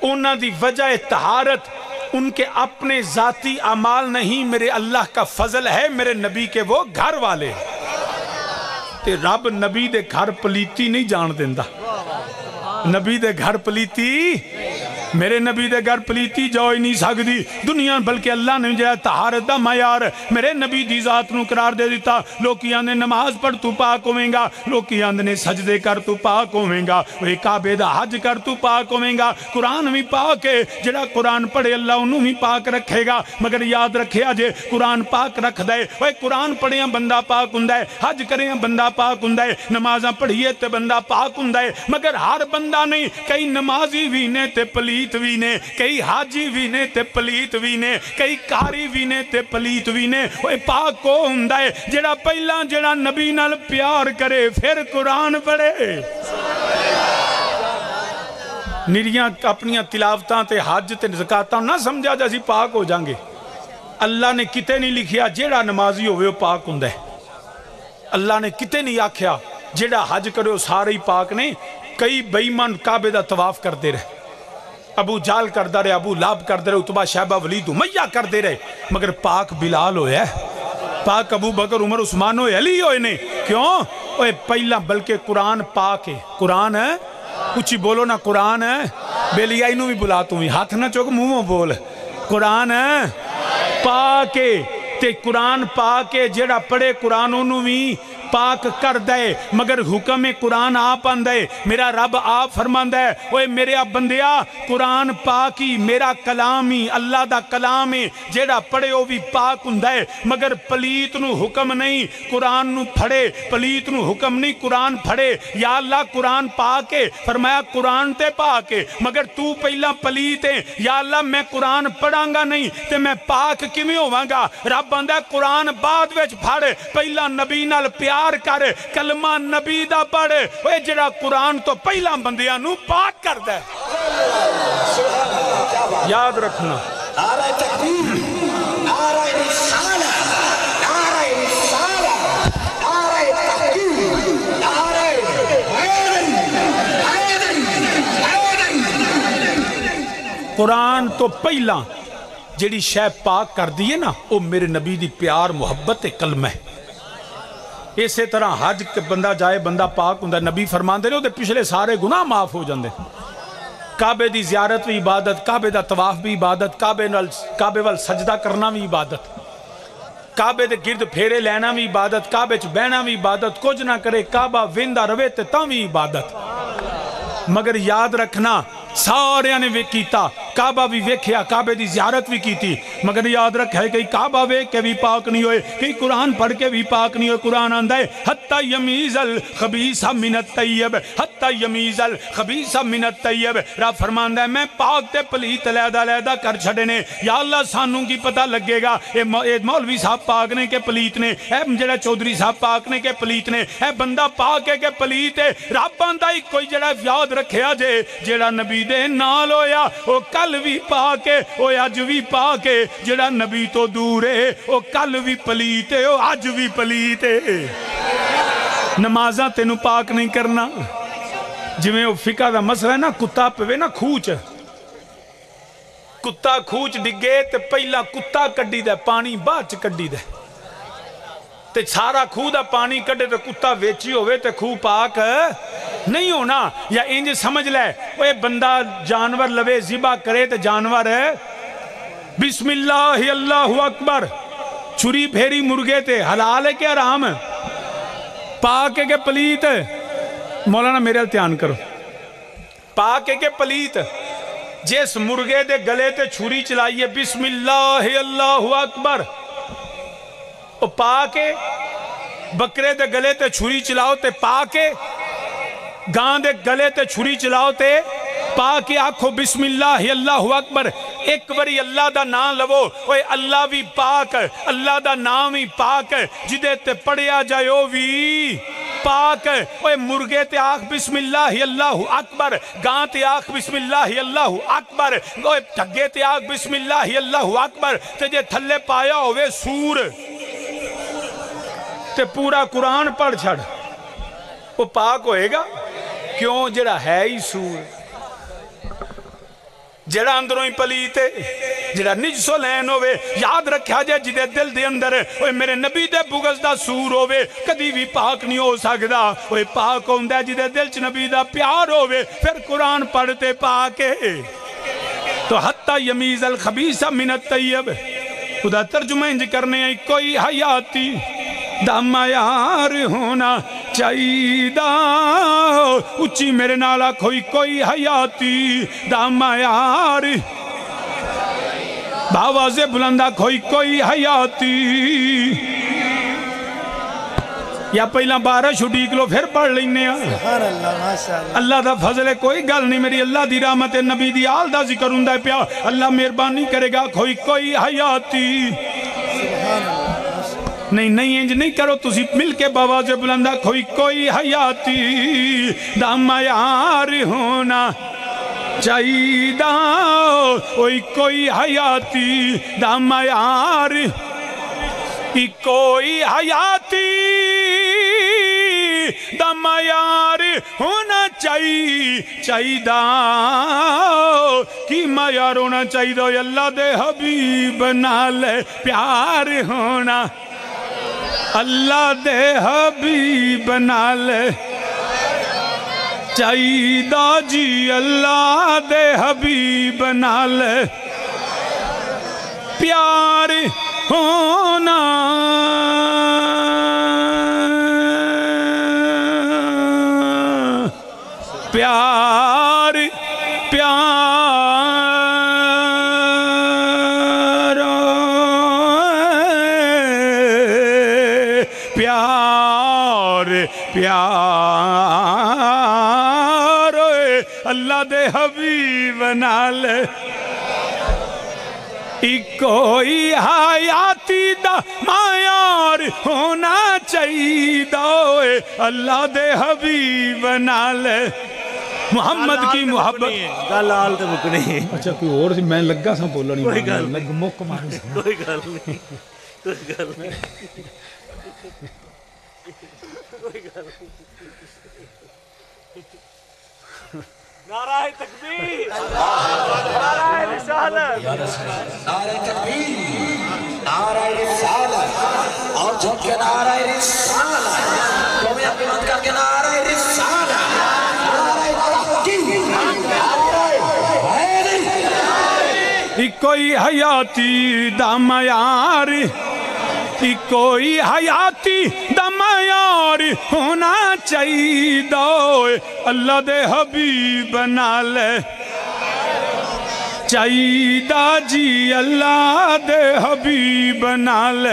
انہاں دی وجہ طہارت ان کے اپنے ذاتی عمال نہیں میرے اللہ کا فضل ہے میرے نبی کے وہ گھر والے تے رب نبی دے گھر پلیتی نہیں جان دیندہ نبی دے گھر پلیتی میرے نبی دے گھر پلیتی جاؤ ہی نہیں سکتی دنیا بلکہ اللہ نے جائے طہارت دا معیار میرے نبی دی ذات نو قرار دے دیتا لوکی آندے نماز پڑھ تو پاک ہوئیں گا لوکی آندے سجدے کر تو پاک ہوئیں گا وہ کعبے دا حج کر تو پاک ہوئیں گا قرآن بھی پاک ہے جڑا قرآن پڑھے اللہ انہوں بھی پاک رکھے گا مگر یاد رکھے آجے قرآن پاک رکھ دے وہ قرآن پڑھے بندہ پاک ہوں دے حج کرے بندہ پاک ہوں دے نمازاں پڑھیے تے بندہ پاک ہوں دے مگر ہر بندہ نہیں کئی نمازی بھی نے تے پلیت بھی نے کئی حاجی بھی نے تے پلیت بھی نے کئی کاری بھی نے تے پلیت بھی نے وہ پاک کو ہندہ ہے جڑا پہلا جڑا نبی نال پیار کرے پھر قرآن پڑھے نریاں اپنیاں تلاوتاں تے حج تے زکاتاں نہ سمجھا جیسی پاک ہو جائیں گے اللہ نے کتے نہیں لکھیا جڑا نمازی ہوئے وہ پاک ہندہ ہے اللہ نے کتے نہیں آکھیا جڑا حج کرے وہ سارے ہی پاک نے کئی بیمان کعبے دا طواف کرتے رہے ابو جال کر دے رہے ابو لاب کر دے رہے اتبا شہبہ ولید امیہ کر دے رہے مگر پاک بلال ہوئے پاک ابو بکر عمر عثمان ہوئے علی ہوئے نے کیوں اوہ پہلا بلکہ قرآن پاک ہے قرآن ہے کچھ بولو نا قرآن ہے بیلی آئینوں بھی بلا تمہیں ہاتھ نہ چوک منہ بول قرآن پا کے تے قرآن پا کے جیڑا پڑھے قرآن انہوں بھی پاک کر دے، مگر حکم قرآن آپ آندے، میرا رب آپ فرماندہ ہے اوے میرے اب بندیا قرآن پاکی میرا کلامی اللہ دا کلامی جیڑا پڑھے وہ بھی پاک ہندے، مگر پلیت نو حکم نہیں قرآن نو پڑھے، پلیت نو حکم نہیں قرآن پڑھے۔ یا اللہ قرآن پاکے، فرمایا قرآن تے پاکے مگر تو پہلا پلیت ہے، یا اللہ میں قرآن پڑھاں گا نہیں تے میں پاک کیویں ہوواں گا؟ رب آندا ہے قرآن بعد وچ پڑھ، پہلا نبی نال پیار کر، کلمہ نبی دا پڑھ، اے جڑا قرآن تو پہلا بندیاں نو پاک کر دے۔ یاد رکھنا نعرہ تکبیر، نعرہ رسالہ، نعرہ رسالہ، نعرہ تحقیق، نعرہ حیدر، حیدر، حیدر۔ قرآن تو پہلا جیڑی شے پاک کر دیئے نا وہ میرے نبی دی پیار محبت کلمہ ہے۔ اسی طرح حج کے بندہ جائے بندہ پاک ہوں، نبی فرماندے نے پچھلے سارے گناہ معاف ہو جاندے۔ کعبے دی زیارت بھی عبادت، کعبے دا طواف بھی عبادت، کعبے وال سجدہ کرنا بھی عبادت، کعبے دے گرد پھیرے لینا بھی عبادت، کعبے چ بہنا بھی عبادت، کچھ نہ کرے کعبہ ویندا روے تے تاں بھی عبادت۔ مگر یاد رکھنا سارے نے کیتا، کعبہ بھی ویکھیا، کعبے دی زیارت بھی کیتی، مگر یاد رکھے کہ کعبہ ویکھ کے بھی پاک نہیں ہوئے، کہ قرآن پڑھ کے بھی پاک نہیں ہوئے۔ قرآن آندہ ہے حتی یمیز الخبیث من الطیب، حتی یمیز الخبیث من الطیب۔ رب فرماندہ ہے میں پاک تے پلیت علیحدہ علیحدہ کر چھڑنے۔ یا اللہ سانوں کی پتہ لگے گا اے مولوی صاحب پاک نے کہ پلیت نے، اے جڑا چودھری صاحب پاک نے کہ پلیت نے، اے بندہ پاک ہے کہ پلیت ہے۔ رب آندہ ہی کوئی جڑا یاد رکھیا جے جڑا نبی دے نال ہویا وہ کل بھی پاک ہے، وہ اج بھی پاک ہے، جڑا نبی تو دور ہے وہ کل بھی پلیت ہے، وہ اج بھی پلیت ہے۔ نمازاں تینوں پاک نہیں کرنا، جویں وہ فقہ دا مسئلہ ہے نا، کتا پوے نا کھوچ، کتا کھوچ ڈگے تے پہلا کتا کڈی دے پانی بعد چ کڈی دے، تے سارا کھو دا پانی کڈے تے کتا ویچی ہوئے تے کھو پاک نہیں ہونا۔ یا انج سمجھ لے وہ بندہ جانور لوے ذبح کرے تے جانور ہے بسم اللہ اللہ اکبر چھری پھیری مرغے تے حلال ہے کہ حرام ہے؟ پاک ہے کہ پلیت ہے؟ مولانا میرے دھیان کرو، پاک ہے کہ پلیت؟ جس مرغے دے گلے تے چھری چلائیے بسم اللہ اللہ اکبر وہ پاک ہے؟ بکرے دے گلے تے چھری چلاؤ تے پاک ہے؟ گاں دے گلے تے چھری چلاؤ تے پاک ہے؟ آکھو بسم اللہ اللہ اکبر، ایک بری اللہ دا نام لو، اوے اللہ بھی پاک، اللہ دا نام ہی پاک، جدے تے پڑھیا جائے وہ بھی پاک۔ اوے مرغے تے آکھ بسم اللہ اللہ اکبر، گاں تے آکھ بسم اللہ اللہ اکبر، اوے ٹھگے تے آکھ بسم اللہ اللہ اکبر، تے جے تھلے پایا ہوئے سور تے پورا قرآن پڑھ چھڑ، وہ پاک ہوئے گا؟ کیوں؟ جڑا ہے ہی سور، جڑا اندروں ہی پلیتے، جڑا نجسو لین ہوئے۔ یاد رکھا جائے جدے دل دے اندر اوے میرے نبی دے بغض دا سور ہوئے کدی بھی پاک نہیں ہو سکدا۔ اوے پاک ہوندہ جدے دل چ نبی دا پیار ہوئے پھر قرآن پڑھتے پاک ہے۔ تو حتی یمیز الخبیث من الطیب، خدا ترجمہ انج کرنے ہیں کوئی حیاتی دا معیار ہونا چاہیدہ، اچھی میرے نالا کوئی حیاتی دا معیار، باواز بلندہ کوئی حیاتی۔ یا پہلا بارش اڈیک لو پھر پڑھ لینے ہیں۔ اللہ دا فضل ہے کوئی گل نہیں، میری اللہ دی رحمت نبی دی آل دا ذکر ہوں دا پیا، اللہ مہربانی کرے گا کوئی حیاتی نہیں انج نہیں کرو تسی مل کے باواز بلندہ کوئی حیاتی دا معیار ہونا چاہیدہ، کوئی حیاتی دا معیار، کوئی حیاتی دا معیار ہونا چاہیدہ، کی معیار ہونا چاہیدہ؟ اللہ دے حبیب نال پیار ہونا، اللہ دے حبیب نال چاہیدہ جی، اللہ دے حبیب نال پیار ہونا پیار پیار پیار پیار اللہ دے حبیب نال کوئی حیاتی دا معیار ہونا چاہیے اللہ دے حبیب نال محمد کی محبت گل آل تے مکنے اچھا کوئی اور سی میں لگا سا بولنی کوئی گل میں مک مار کوئی گل نہیں کوئی گل نہیں کوئی گل نہیں نعرہ تکبیر نعرہ رسالت نعرہ تکبیر نعرہ رسالت اور جھک کے نعرہ رسالت تمہیں اپنی مت کر کے نعرہ رسالت نعرہ تحقیق نعرہ حیدری کوئی حیاتی دا معیار کوئی حیاتی دا معیار ہونا چاہیے اللہ دے حبیب نال چاہیے جی اللہ دے حبیب نال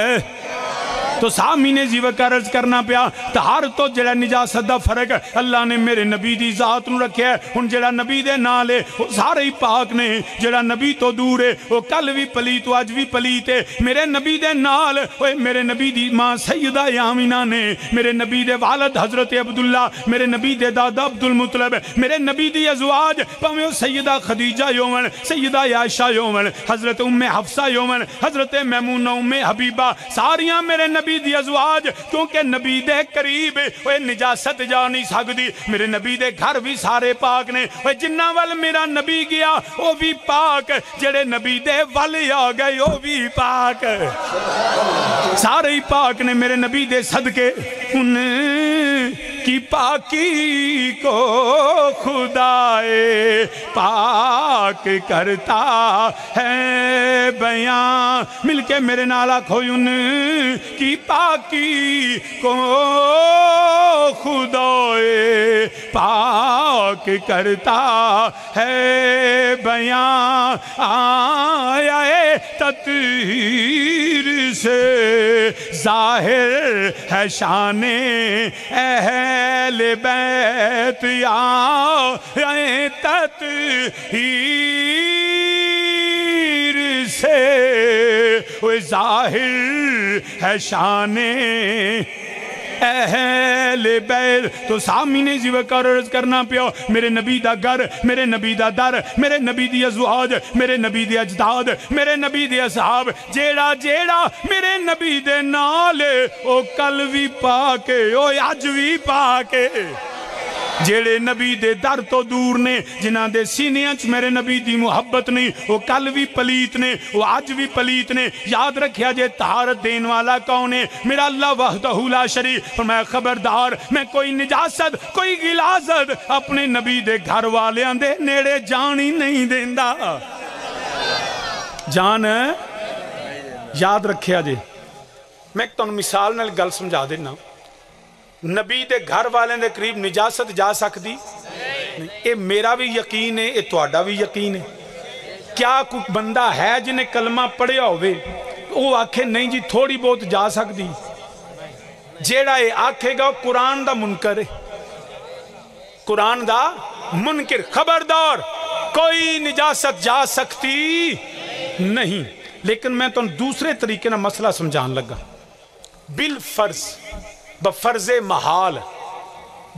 تو سامین زیوہ کا عرض کرنا پیا طہارت تو جڑا نجاست دا فرق ہے اللہ نے میرے نبی دی ذات نو رکھے ہے ان جڑا نبی دے نالے وہ سارے ہی پاک نے جڑا نبی تو دور ہے وہ کل بھی پلیت آج بھی پلیت ہے میرے نبی دے نال میرے نبی دی ماں سیدہ آمینہ نے میرے نبی دے والد حضرت عبداللہ میرے نبی دے دادا عبدالمطلب میرے نبی دی ازواج پاویں سیدہ خدیجہ یومن سیدہ عائشہ یومن حضرت ام حفصہ یومن حضرت میمونہ ام حبیبہ ساریاں میرے نبی دی ازواج کیونکہ نبی دے قریب نجاست جا نہیں سکتی میرے نبی دے گھر بھی سارے پاک نے جنہ وال میرا نبی گیا وہ بھی پاک جڑے نبی دے وال آ گئے وہ بھی پاک سارے ہی پاک نے میرے نبی دے صدقے ان کی پاکی کو خدائے پاک کرتا ہے بیان مل کے میرے نالا کھوئی ان کی پاکی کو خدائے پاک کرتا ہے بیان آیا تطہیر سے ظاہر ہے شان اہل بیت آئے تطہیر سے وہ ظاہر ہے شان اہل بیت تو سامین زیوہ کا عرض کرنا پیو میرے نبی دا گھر میرے نبی دا در میرے نبی دی ازواج میرے نبی دی اجداد میرے نبی دی اصحاب جیڑا جیڑا میرے نبی دے نالے او کل بھی پاکے او اج بھی پاکے جیڑے نبی دے در تو دور نے جنہاں دے سینیاں چ میرے نبی دی محبت نہیں وہ کل بھی پلیت نے وہ آج بھی پلیت نے یاد رکھیا جے طہارت دین والا کون ہے میرا اللہ وحدہ لا شریک فرمایا خبردار میں کوئی نجاست کوئی غلاظت اپنے نبی دے گھر والیاں دے نیڑے جان ہی نہیں دیندا جان یاد رکھیا جے میں تو مثال نال گل سمجھا دینا نبی دے گھر والے دے قریب نجاست جا سکتی اے میرا بھی یقین ہے اے تہاڈا بھی یقین ہے کیا کوئی بندہ ہے جنہیں کلمہ پڑھیا ہوئے وہ آکھے نہیں جی تھوڑی بہت جا سکتی جیڑا اے آکھے گا قرآن دا منکر ہے قرآن دا منکر خبردار کوئی نجاست جا سکتی نہیں لیکن میں تو دوسرے طریقے نہ مسئلہ سمجھان لگا بالفرض بفرض محال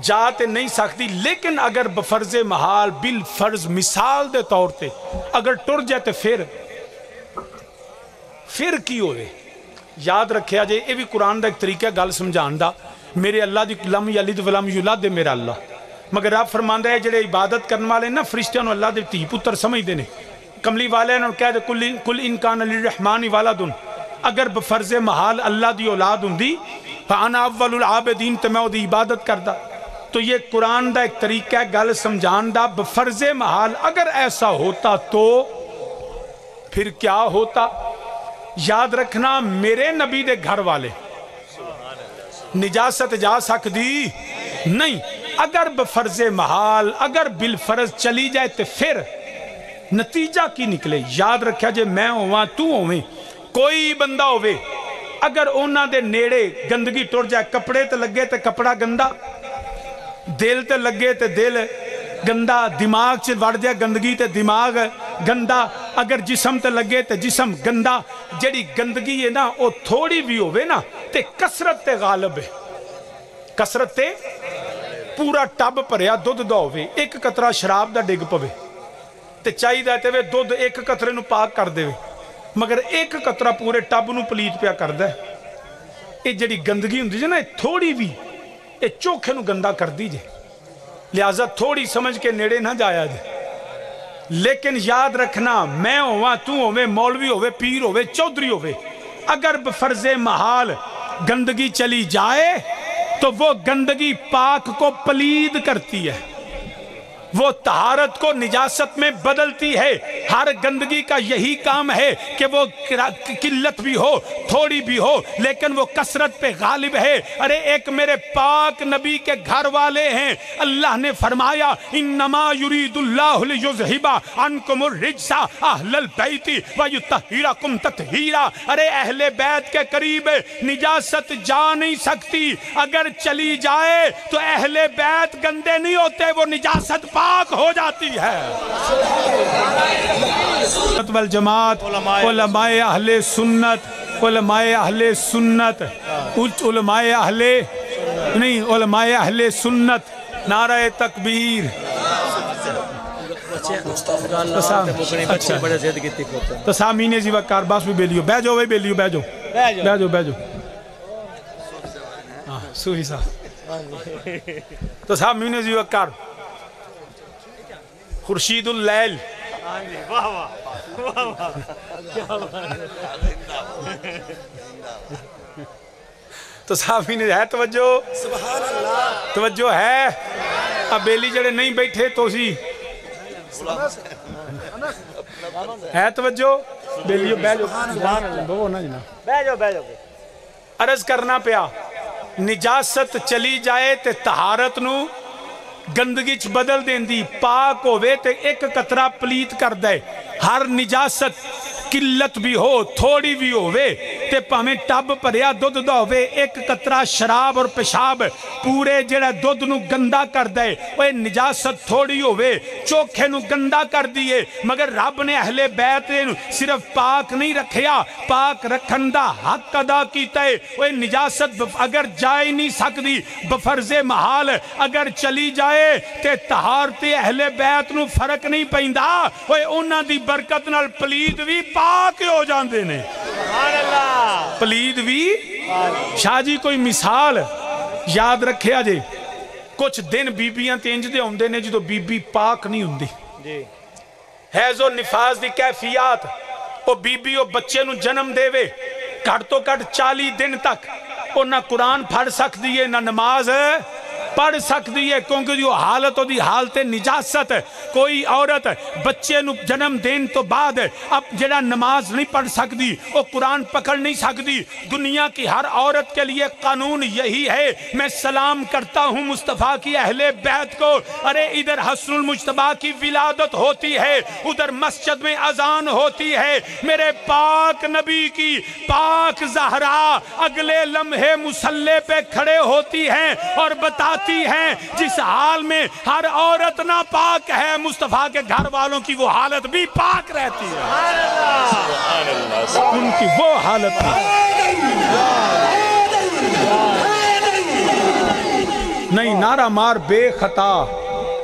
جاتے نہیں سکتی لیکن اگر بفرض محال بالفرض مثال دے طور تے اگر ٹر جاتے پھر کی ہوئے یاد رکھیا جائے یہ بھی قرآن دا ایک طریقہ گل سمجھان دا میرے اللہ دی لم یلد ولم یولد دے میرا اللہ مگر آپ فرماندہ ہے جڑے عبادت کرنے والے نا فرشتیاں اللہ دے تھی پتر سمجھ دینے کملی والے نے کہہ دے کل انکان للرحمن والدن اگر بفرض محال اللہ دی اولاد ہوں دی فانا اول العابدین تو میں دی عبادت کردا تو یہ قرآن دا ایک طریقہ گل سمجھان دا بفرض محال اگر ایسا ہوتا تو پھر کیا ہوتا یاد رکھنا میرے نبی دے گھر والے نجاست جا سکتی نہیں. اگر بفرض محال اگر بالفرض چلی جائے تو پھر نتیجہ کی نکلے. یاد رکھیا جے میں ہوا تو ہوئے کوئی بندہ ہوئے اگر اونا دے نیڑے گندگی ٹر جائے, کپڑے تے لگے تے کپڑا گندا, دل تے لگے تے دل گندا, دماغ چ وڑ جائے گندگی تے دماغ گندا, اگر جسم تے لگے تے جسم گندا. جڑی گندگی ہے نا او تھوڑی بھی ہوئے نا تے کسرت تے غالب ہے. کسرت تے پورا ٹب پریا دودھ دا ہوئے, ایک قطرہ شراب دا ڈگ پوے تے چاہی داتے ہوئے دودھ ایک قطرے نو پاک کر دے, مگر ایک قطرہ پورے ٹب نو پلیت پیا کر دے. یہ جڑی گندگی ہوندی جے نا تھوڑی بھی یہ چوکھے نو گندا کر دیجئے, لہذا تھوڑی سمجھ کے نیڑے نہ جایا جے. لیکن یاد رکھنا میں ہوا تو ہوئے مولوی ہوئے پیر ہوئے چودھری ہوئے اگر بفرض محال گندگی چلی جائے تو وہ گندگی پاک کو پلید کرتی ہے, وہ طہارت کو نجاست میں بدلتی ہے. ہر گندگی کا یہی کام ہے کہ وہ قلت بھی ہو تھوڑی بھی ہو لیکن وہ کثرت پہ غالب ہے. ارے ایک میرے پاک نبی کے گھر والے ہیں, اللہ نے فرمایا انما یرید اللہ لیذھب عنکم الرجس اہل البیت ویطہرکم تطہیرا. ارے اہل بیت کے قریب نجاست جا نہیں سکتی, اگر چلی جائے تو اہل بیت گندے نہیں ہوتے, وہ نجاست پاک ہو جاتی ہے. والجماعت علماء اہل سنت علماء اہل سنت علماء اہل نہیں علماء اہل سنت نعرہ تکبیر. تو سامین جی وقار باس بھی بیلیو بہ جاؤ بیلیو بہ جاؤ بہ جاؤ بہ جاؤ سوہی صاحب. تو سامین جی وقار خورشید اللیل تو صحابی نے ہے توجہ ہے. اب بیلی جڑے نہیں بیٹھے تو سی ہے توجہ بیلیو بہ جاؤ. عرض کرنا پیا نجاست چلی جائے تے طہارت نو گندگی چ بدل دین دی, پاک ہوئے تے ایک قطرہ پلیت کر دے. ہر نجاست قلت بھی ہو تھوڑی بھی ہوئے تے پہمیں ٹب پریا دودھ دا ہوئے ایک قطرہ شراب اور پیشاب پورے جڑا دودھ نو گندا کر دے. وہ نجاست تھوڑی ہوئے چوکھے نو گندا کر دیئے, مگر رب نے اہل بیت صرف پاک نہیں رکھیا, پاک رکھن دا حق ادا کیتا ہے. وہ نجاست اگر جائے نہیں سکتی بفرض محال اگر چلی جائے تے طہارت اہل بیت نو فرق نہیں پیندا, وہ انہاں دی برکت نال پلید بھی پاک ہو جاندے نے. پلید بھی شاہ جی کوئی مثال یاد رکھے آجے, کچھ دن بیبیاں تینج دے ہوندے نے جدو بی بی پاک نہیں ہوندی, حیض و نفاس دی کیفیات, او بی بی او بچے نو جنم دے وے کٹ تو کٹ 40 دن تک او نہ قرآن پڑھ سک دیئے نہ نماز پڑھ سکتی ہے, کیونکہ جو حالت ہو دی حالت نجاست. کوئی عورت بچے نو جنم دین تو بعد اب جڑا نماز نہیں پڑھ سکتی وہ قرآن پکڑ نہیں سکتی. دنیا کی ہر عورت کے لیے قانون یہی ہے. میں سلام کرتا ہوں مصطفیٰ کی اہل بیت کو. ارے ادھر حسن المجتبیٰ کی ولادت ہوتی ہے, ادھر مسجد میں اذان ہوتی ہے, میرے پاک نبی کی پاک زہرا اگلے لمحے مصلی پہ کھڑے ہوتی ہیں اور بتاتی ہیں جس حال میں ہر عورت نہ پاک ہے مصطفیٰ کے گھر والوں کی وہ حالت بھی پاک رہتی ہے. ان کی وہ حالت نہیں. نعرہ مار بے خطا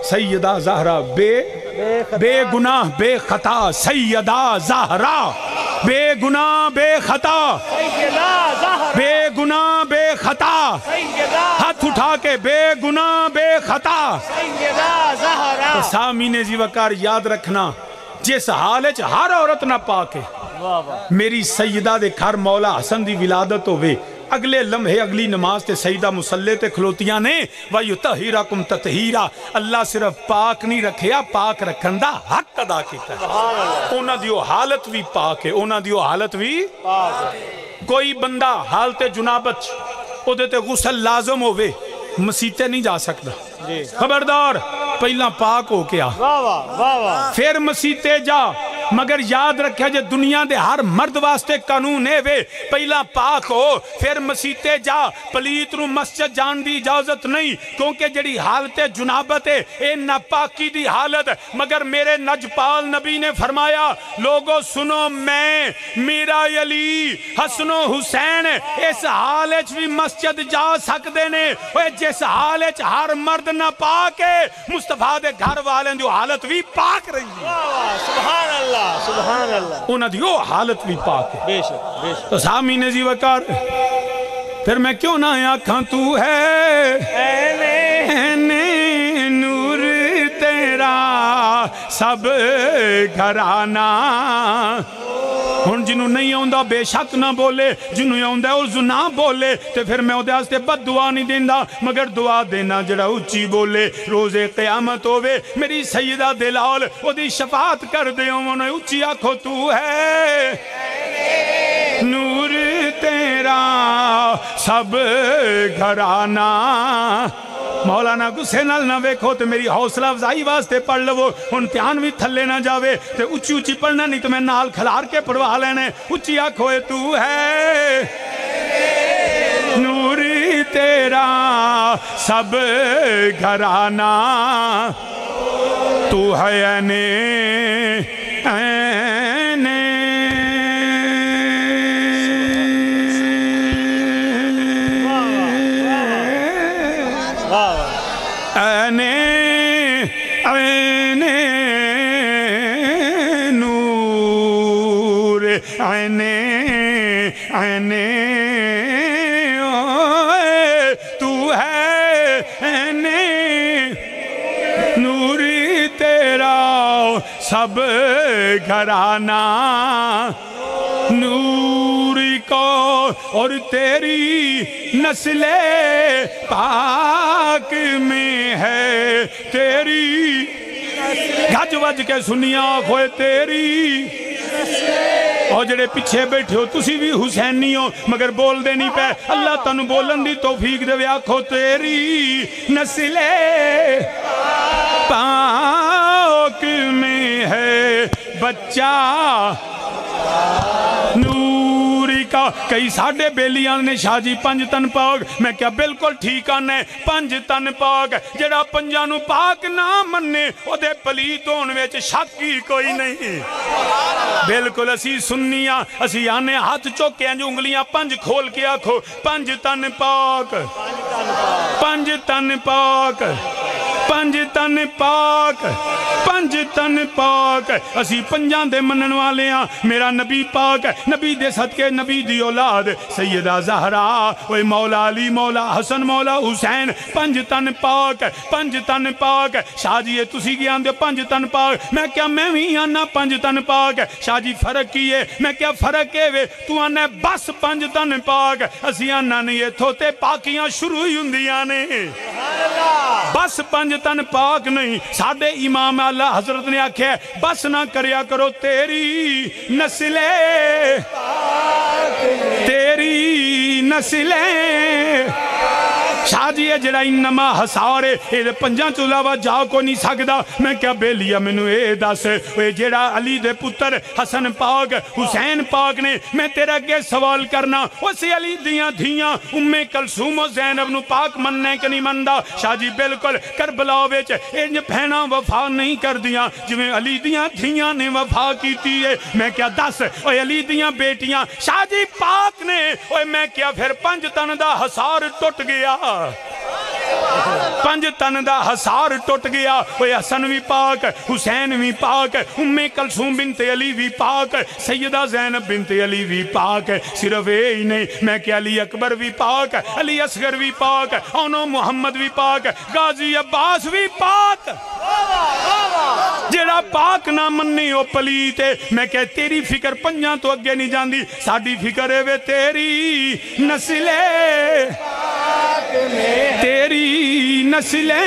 سیدہ زہرا, بے گناہ بے خطا سیدہ زہرا, بے گناہ بے خطا بے گناہ بے خطا, ہاتھ اٹھا کے بے گناہ بے خطا. سامین جی وقار یاد رکھنا جس حال ہے ہر عورت نہ پاک ہے. میری سیدہ دے گھر مولا حسن دی ولادت ہوئے اگلے لمحے اگلی نماز تے سیدہ مسلے تے کھلوتیاں نے وَيُطَهِّرَكُمْ تَطْهِيرًا اللہ صرف پاک نہیں رکھیا پاک رکھن دا حق ادا کیتا ہے انہاں دی حالت بھی پاک ہے انہاں دی حالت بھی کوئی بندہ حالت جنابت او دے تے غسل لازم ہوئے مسیتے نہیں جا سکتا خبردار پہلا پاک ہو کے آ پھر مسیتے جا مگر یاد رکھیا جے دنیا دے ہر مرد واسطے قانون ہے وے پہلا پاک ہو پھر مسیتے جا پلیت نو مسجد جان دی اجازت نہیں کیونکہ جڑی حالت جنابت ہے اے ناپاکی دی حالت مگر میرے نجپال نبی نے فرمایا لوگوں سنو میں میرا علی حسن و حسین اس حالت بھی مسجد جا سکتے نے جس حالت ہر مرد ناپاک ہے مصطفیٰ دے گھر والیں دی حالت بھی پاک رہی ہے سبحان اللہ سبحان اللہ انہاں دی حالت بھی پاک ہے بے شک تو سامعین جی وقار پھر میں کیوں نہ آکھاں تو ہے اینے نور تیرا سب گھرانا ہن جنہوں نہیں آؤندہ بے شک نہ بولے جنہوں آؤندہ عرض نہ بولے تو پھر میں اودے آستے بد دعا نہیں دیندہ مگر دعا دینا جڑا اچھی بولے روز قیامت ہوئے میری سیدہ دلال اودی شفاعت کر دے انہوں اچھی آنکھو تو ہے نور تیرا سب گھرانا مولانا گسے نال نہ ویکھو تو میری حوصلہ افزائی واسطے پڑھ لو ان پیان بھی تھلے نہ جاوے تو اچھی اچھی پڑھنا نہیں تو میں نال کھلار کے پڑھوا لینے اچھی آنکھوئے تو ہے نوری تیرا سب گھرانا تو ہے اینے نور اینے تو ہے اینے نوری تیرا سب گھرانا نوری کو اور تیری نسل پاک میں ہے تیری گھج وج کے سنیا کھوئے تیری اور جڑے پیچھے بیٹھے ہو تسی بھی حسینی ہو مگر بول دے نہیں پہ اللہ تنو بولن دی توفیق دے آکھو تیری نسل پاک میں ہے بچہ نوری کا کئی ساڑھے بیلیاں نے شاہ جی 5 تن پاک میں کیا بالکل ٹھیک آنے 5 تن پاک جڑا پنجانو پاک نہ مننے او دے پلیت ہونے وچ شک ہی کوئی نہیں بالکل اسی سنیاں اسی آنے ہاتھ چوکے ہیں جو انگلیاں 5 کھول کے آکھو 5 تن پاک 5 تن پاک 5 تن پاک 5 تن پاک اسی پنجان دے منن والے ہیں میرا نبی پاک نبی دے صدقے نبی دی اولاد سیدہ زہرا وے مولا علی مولا حسن مولا حسین 5 تن پاک 5 تن پاک شاہ جی تسی کی آن دے 5 تن پاک میں کیا میں بھی آنا 5 تن پاک شاہ جی فرق کی ہے میں کیا فرق ہے وے تو آنا بس 5 تن پاک اسی آنا نہیں تھوتے پاکیاں شروع ہی ہندیاں نے بس 5 تن پاک نہیں ساڑھے امام اللہ حضرت نے آکھے بس نہ کریا کرو تیری نسلیں تیری نسلیں شاہ جی ہے جڑا انما حسارے اے پنجان چلاوہ جا کو نہیں سکدا میں کیا بے لیا منو اے دس اے جڑا علی دے پتر حسن پاک حسین پاک نے میں تیرا کے سوال کرنا اسی علی دیاں دھیاں کلثوم و زینب نو پاک مننے کے نہیں مندہ شاہ جی بالکل کربلا ویچ انج پہنا وفا نہیں کر دیاں جویں علی دیاں دھیاں نے وفا کیتی ہے میں کیا دس اے علی دیاں بیٹیاں شاہ جی پاک نے اے میں کیا پھر 5 تن دا حسار ٹوٹ گیا 5 تن دا حسار ٹوٹ گیا وہ حسن بھی پاک حسین بھی پاک کلثوم بنت علی بھی پاک سیدہ زینب بنت علی بھی پاک صرف ہی نہیں میں کہ علی اکبر بھی پاک علی اصغر بھی پاک انو محمد بھی پاک غازی عباس بھی پاک جیڑا پاک نہ منی او پلیت ہے میں کہ تیری فکر پنجاں تو اگے نہیں جاندی ساڈی فکر ہے وے تیری نسلیں تیری نسلیں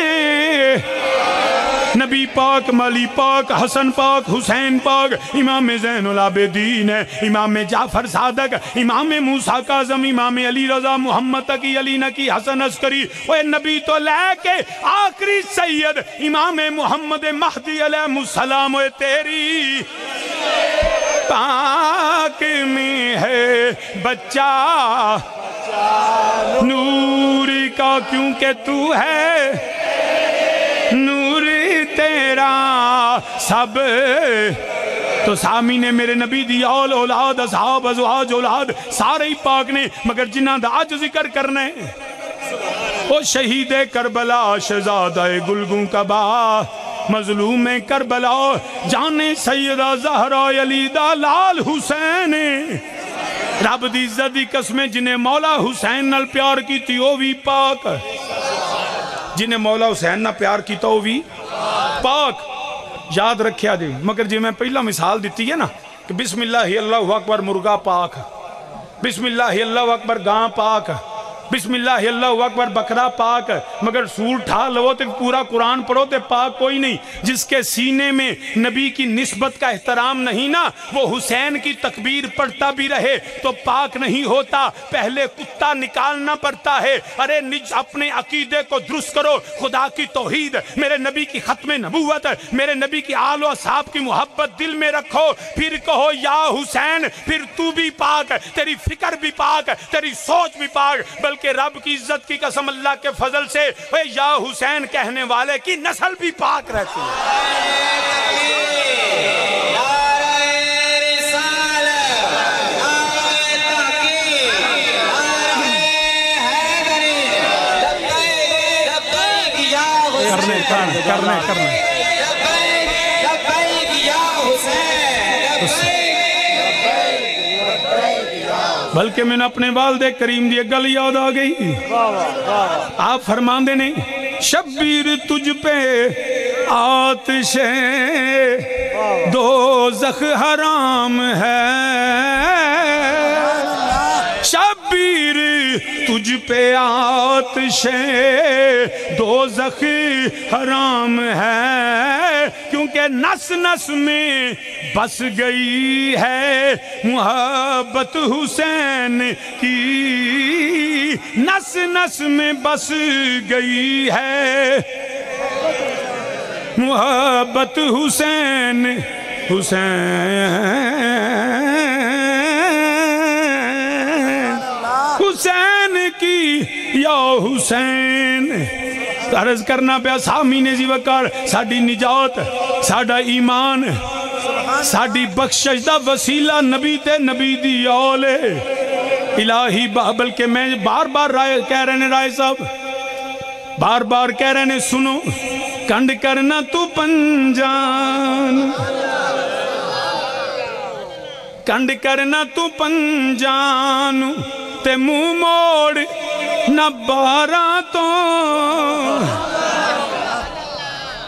نبی پاک مالی پاک حسن پاک حسین پاک امام زین العابدین ہے امام جعفر صادق امام موسیٰ کاظم امام علی رضا محمد تقی علی نقی حسن عسکری وہ نبی تو لے کے آخری سید امام محمد مہدی علیہ السلام وہ تیری پاک میں ہے بچہ نور کا کیونکہ تو ہے نور تیرا سب تو سامین میرے نبی دی اول اولاد اصحاب ازواج اولاد سارے ہی پاک نے مگر جنہاں دا آج ذکر کرنے وہ شہید کربلا شہزادہ گلگوں کبا مظلوم کربلا جانے سیدہ زہرا علی دا لال حسین رب دی عزت دی قسمیں جنہیں مولا حسین نال پیار کی تھی وہ بھی پاک جنہیں مولا حسین نال پیار کی تو وہ بھی پاک یاد رکھیا دے مگر جی میں پہلا مثال دیتی ہے نا کہ بسم اللہ اللہ اکبر مرغا پاک بسم اللہ اللہ اکبر گاں پاک بسم اللہ اللہ اکبر بکرا پاک مگر سور ٹھا لو تو پورا قرآن پڑھو تو پاک کوئی نہیں جس کے سینے میں نبی کی نسبت کا احترام نہیں نا وہ حسین کی تکبیر پڑھتا بھی رہے تو پاک نہیں ہوتا پہلے کتا نکالنا پڑتا ہے ارے اپنے عقیدے کو درست کرو خدا کی توحید میرے نبی کی ختم نبوت میرے نبی کی آل و اصحاب کی محبت دل میں رکھو پھر کہو یا حسین پھر تو بھی پاک تیری فکر بھی پاک تیری سوچ بھی پاک کہ رب کی عزت کی قسم اللہ کے فضل سے یا حسین کہنے والے کی نسل بھی پاک رہتی ہے کرنے بلکہ میں نے اپنے والد کریم دی گل یاد آ گئی آپ فرماندے نے شبیر تجھ پہ آتش دوزخ حرام ہے شبیر تجھ پہ آتش دوزخ حرام ہے کیونکہ نس نس میں بس گئی ہے محبت حسین کی نس نس میں بس گئی ہے محبت حسین حسین کی یا حسین عرض کرنا پہ سامین زی وقار ساڑی نجات ساڑا ایمان ساڑی بخشش دا وسیلہ نبی تے نبی دی اولے الہی بلکہ میں بار بار کہہ رہے ہیں رائے صاحب بار بار کہہ رہے ہیں سنو کنڈ کرنا تو پنجان کنڈ کرنا تو پنجان تے منہ موڑ نہ بارہ تو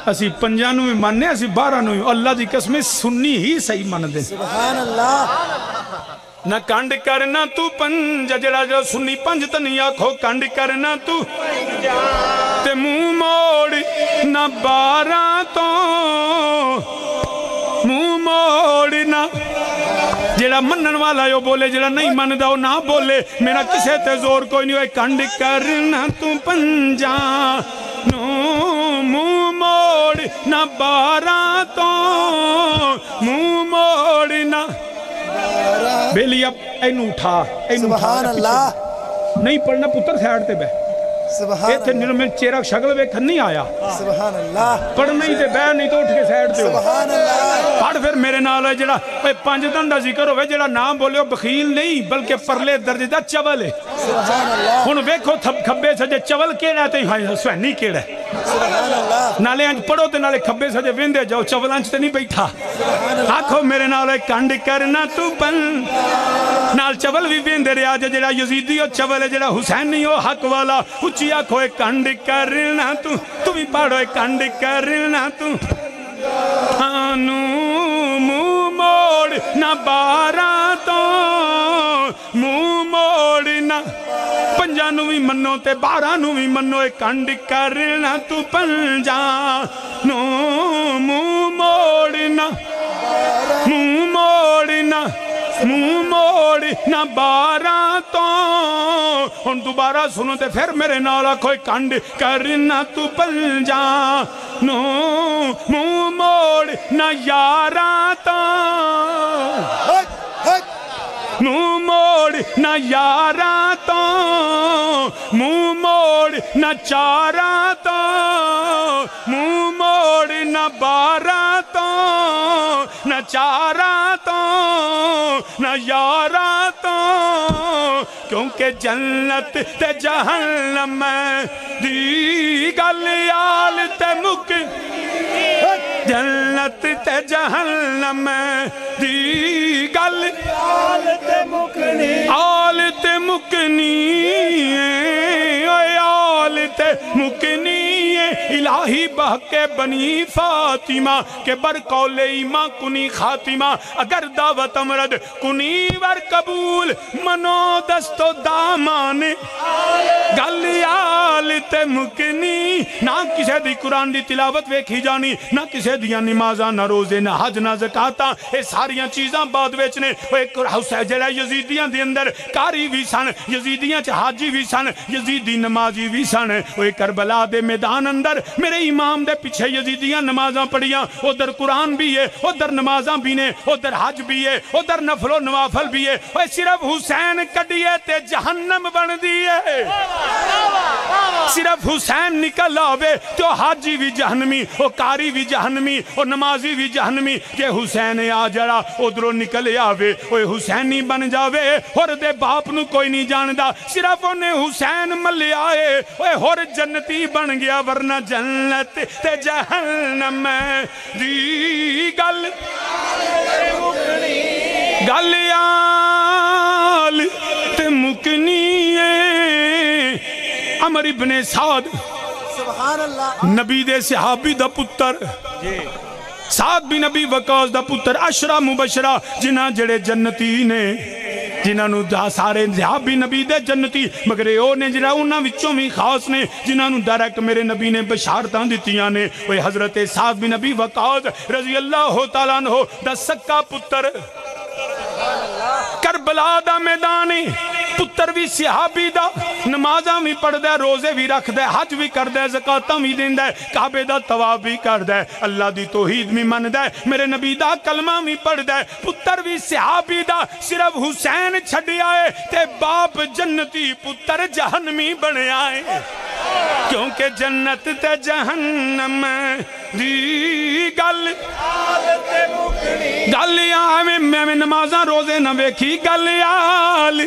اسی پنجانوں میں ماننے اسی بارہنوں میں اللہ دی قسمیں سنی ہی صحیح مان دیں سبحان اللہ نہ کنڈ کرنا تو پنج جڑا جو سنی پنج تنی آکھو کنڈ کرنا تو تے منہ موڑ نہ بارہ تو منہ موڑ نہ جڑا منن والا یو بولے جڑا نہیں من دا نہ بولے میرا کسے تے زور کوئی نہیں ہوئے کنڈ کرنا تو پنجانوں منہ موڑ نہ بارہ تو منہ موڑ نہ بیلی اب اینو اٹھا سبحان اللہ نہیں پڑھنا پتر سیڑتے بے سبحان ایتھے اللہ میں چیرہ شکل ویکھن نہیں آیا سبحان اللہ پڑھنا ہی تے بے نہیں تو اٹھ کے سیڑتے ہو سبحان اللہ پڑھ پھر میرے نال ہے جڑا پانچ دن دا ذکر ہوئے جڑا نام بولے ہو بخیل نہیں بلکہ پرلے درجے دا چول ہے سبحان اللہ ہن ویکھو کھبے سجے چول کیڑا ہے تے حسینی کیڑا ہے سبحان اللہ نالے انج پڑھو تے نالے کھبے سجے ویندے جاؤ چولانچ تے نہیں بیٹھا آکھو میرے نال ہے کنڈ کرنا تو پن نال چول بھی ویندے رہا جڑا یزیدی ہو چول ہے جڑا حسینی ہو حق والا اچھی آکھو کنڈ کرنا تو بھی پڑھو کنڈ کرنا تو منہ موڑنا 12 تو منہ موڑنا 5 نو بھی منو تے 12 نو بھی منو کنڈ کرنا تو 5 نو منہ موڑنا منہ موڑنا 12 تو ہن دوبارہ سنو تے پھر میرے نالا کوئی کنڈ کرنا تو 5 نو منہ موڑنا 11 تو منہ موڑنا 11 تو منہ موڑنا 4 تو منہ موڑنا 12 تو نہ 4 تو نہ 11 تو کیونکہ جنت تے جہنم دی گل آل تے مک جنت تے جہنم دی گل آل تے مکنی آل تے مکنی الہی بحق بنی فاطمہ کے برقول ایمان کنی خاتمہ اگر دعوت امرد کنی ور قبول منو دستو دامان گل آل تے مکنی نہ کسے دی قرآن دی تلاوت ویکھی جانی نہ کسے دیا نمازاں نہ روزے نہ حج نہ زکاتاں اے ساریاں چیزاں بعد ویچنے ایک حسین جڑا یزیدیاں دے اندر کاری بھی سن یزیدیاں چ حاجی بھی سن یزیدی نمازی بھی سن اوے کربلا دے میدان اندر میرے امام دے پیچھے یزیدیاں نمازاں پڑھیاں ادھر قرآن بھی ہے ادھر نمازاں بھی نے ادھر حج بھی ہے ادھر نفل و نوافل بھی ہے اوے صرف حسین کڈیے تے جہنم بن دیئے صرف حسین نکل آوے تو حاجی بھی جہنمی او کاری بھی جہنمی او نمازی بھی جہنمی کہ حسین آ جڑا ادھروں نکل آوے اوے حسینی بن جاوے اور دے باپ نو کوئی نہیں جاندہ صرف انہیں حسین ملے آئے اوے اور جنتی بن گیا ورنہ جنت تے جہنم دی گل گل آل تے مکنی عمر ابن سعد سبحان اللہ نبی دے صحابی دا پتر سعد بن نبی وقاص دا پتر عشرہ مبشرہ جنہ جڑے جنتی نے جنہاں نو سارے صحابی نبی دے جنتی مگر او نے جڑا انہاں وچوں بھی خاص نے جنہاں نو ڈائریکٹ میرے نبی نے بشارتاں دتیاں نے اوے حضرت سعد بن نبی وقاص رضی اللہ تعالیٰ عنہ دا سکا پتر کربلا دا میدانی پتر بھی صحابی دا نمازاں بھی پڑھ دے روزے بھی رکھ دے حج بھی کر دے زکاتاں بھی دین دے کعبے دا طواف بھی کر دے اللہ دی توحید بھی من دے میرے نبی دا کلمہ بھی پڑھ دے پتر بھی صحابی دا صرف حسین چھڑی آئے تے باپ جنتی پتر جہنمی بنے آئے کیونکہ جنت تے جہنم دی گل آئے میں نمازاں روزے نہ ویکھی گل آل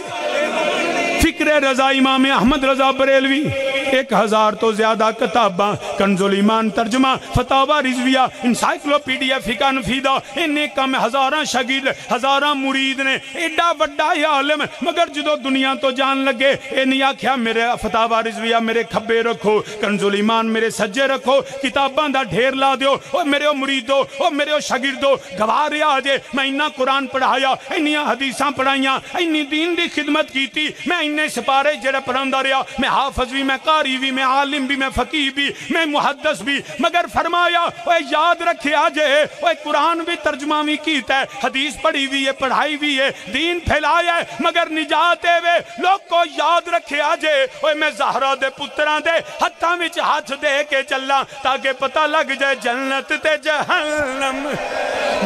فکر رضا امام احمد رضا بریلوی 1000 تو زیادہ کتاباں کنز الایمان ترجمہ فتاوی رضویہ انسائکلوپیڈیا فقہ نفیدہ انہیں کم ہزاراں شاگرد ہزاراں مرید نے ایڈا وڈا عالم مگر جدو دنیا تو جان لگے اے نہیں آکھیا میرے فتاوی رضویہ میرے کھبے رکھو کنز الایمان میرے سجے رکھو کتاباں دا ڈھیر لا دیو او میرے مریدو او میرے شاگردو گوارے آجے میں انہاں قرآن پڑھایا انہاں حدیثاں پڑھائیاں انہی دین دی خدمت کیتی میں انہیں سپارے جڑے پڑھاندہ رہا میں حافظ بھی میں قاری بھی میں عالم بھی میں فقیہ بھی میں محدث بھی مگر فرمایا اوے یاد رکھے آجے اوے قرآن بھی ترجمہ بھی کیتا ہے حدیث پڑھی بھی ہے پڑھائی بھی ہے دین پھیلایا ہے مگر نجاتے ہوئے لوگ کو یاد رکھے آجے اوے میں زہرہ دے پتران دے ہتھاں وچ ہاتھ دے کے چلا تاکہ پتہ لگ جائے جنت تے جہنم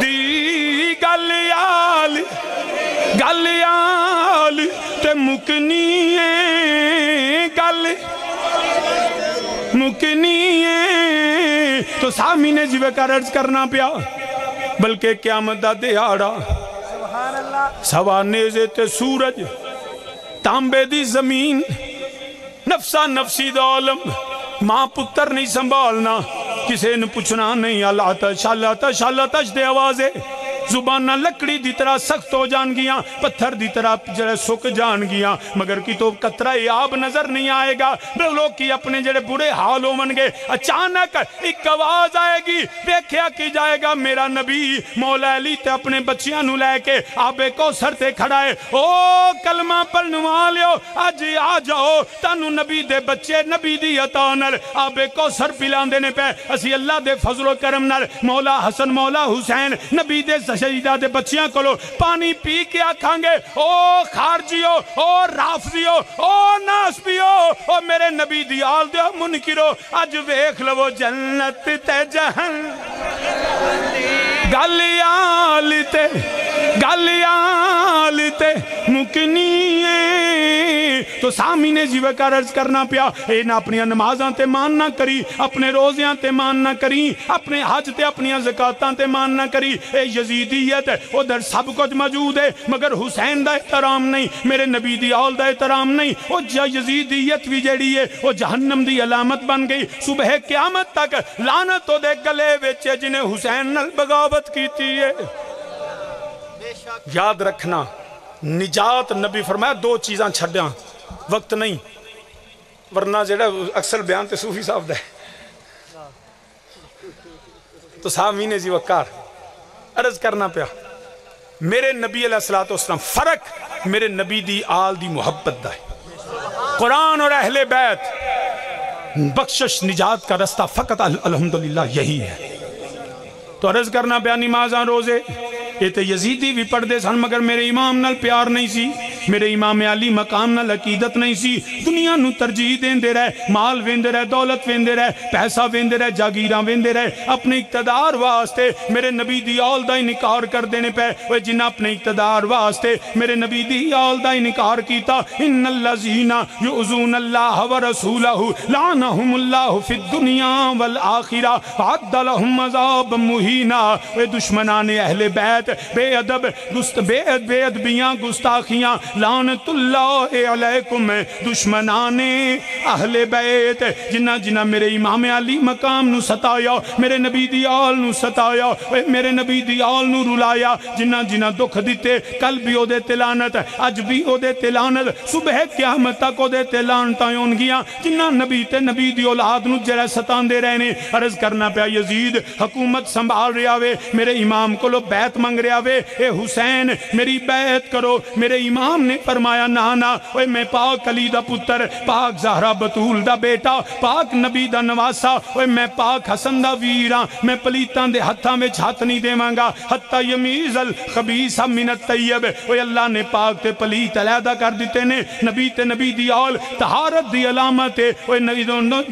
دی گلیال تے مکنی گل مکنی تو سامین جیوے کا عرض کرنا پیا بلکہ قیامت دا دیہاڑا سوا نیزے تے سورج تانبے دی زمین نفسا نفسی دا عالم ماں پتر نہیں سنبھالنا کسے نے پوچھنا نہیں اللہ تش دے آوازے زباناں لکڑی دی طرح سخت ہو جان گیاں، پتھر دی طرح جڑے سک جان گیاں، مگر کی تو قطرہ آب نظر نہیں آئے گا۔ لوگ کی اپنے جڑے برے حال ہون گے، اچانک ایک آواز آئے گی، دیکھیا کی جائے گا میرا نبی مولا علی تے اپنے بچیاں نو لے کے آب کوثر تے کھڑا ہے۔ او کلمہ پڑھن والیو اج آ جاؤ، تانوں نبی دے بچے نبی دی عطا نال آب کوثر پلاندے نے پے۔ اسی اللہ دے فضل و کرم نال مولا حسن مولا حسین نبی دے شہیداں دے بچیاں کولو پانی پی کے آکھاں گے، او خارجیو، او رافضیو، او ناسبیو، او میرے نبی دی آل دیو منکرو، اج ویکھ لو جنت تے جہنم، گلیال تے مکنی ہے۔ تو سامین جیوہ کا عرض کرنا پیا، اے نہ اپنی نمازاں تے مان نہ کری، اپنے روزیاں تے مان نہ کری، اپنے حج تے اپنی زکاتاں تے مان نہ کری۔ اے یزیدیت ادھر سب کچھ موجود ہے، مگر حسین دا احترام نہیں، میرے نبی دی آل دا احترام نہیں۔ وہ یزیدیت بھی جڑی ہے وہ جہنم دی علامت بن گئی۔ صبح قیامت تک لعنت دے گلے وچ جنہیں حسین نال بغاوت کیتی ہے۔ یاد رکھنا نجات نبی فرمایا دو چیزاں چھڑیاں، وقت نہیں ورنہ جڑا اکثر بیان تے صوفی صاحب دے تو سامین جی وقار عرض کرنا پیا، میرے نبی علیہ السلام فرق میرے نبی دی آل دی محبت دا ہے۔ قرآن اور اہل بیت بخشش نجات کا رستہ فقط الحمدللہ یہی ہے۔ تو عرض کرنا پیا نمازاں روزے یہ تے یزیدی بھی پڑھ دے سن، مگر میرے امام نال پیار نہیں سی، میرے امام علی مقام نال عقیدت نہیں سی۔ دنیا نو ترجیح دیندے رہے، مال ویندے رہے، دولت ویندے رہے، پیسہ ویندے رہے، جاگیراں ویندے رہے، اپنے اقتدار واسطے میرے نبی دی آل دا انکار کر دینے پہ۔ وہ جنہ اپنے اقتدار واسطے میرے نبی دی آل دا انکار کیتا، ان الذین یؤذون اللہ ورسولہ لعنہم اللہ فی الدنیا والآخرہ وعد لہم عذاب مہینا۔ وہ دشمنان اہل بیت، بے ادب بے ادبیاں گستاخیاں، لعنت اللہ علیکم، دشمنان اہل بیت جنہ میرے امام علی مقام نو ستایا، میرے نبی دی آل نو ستایا، میرے نبی دی آل نو رلایا، جنہ دکھ دیتے، کل بھی او دے تلانت، اج بھی او دے تلانت، صبح قیامت تک او دے تلانتاں ہون گیاں، جنہ نبی تے نبی دی اولاد نو جرہ ستان دے رہنے۔ عرض کرنا پیا یزید حکومت سنبھال رہا وے، میرے امام کو لو بیعت منگ رہا وے، اے حسین میری بیعت کرو۔ میرے امام نے فرمایا نانا، اوے میں پاک علی دا پتر، پاک زہرہ بطول دا بیٹا، پاک نبی دا نواسا، اوے میں پاک حسن دا ویراں، میں پلیتاں دے ہتھاں میں چھات نہیں دے مانگا، حتی یمیز الخبیث من الطیب۔ اوے اللہ نے پاک تے پلیت علیحدہ کر دیتے نے، نبی تے نبی دی آل طہارت دی علامت ہے، اوے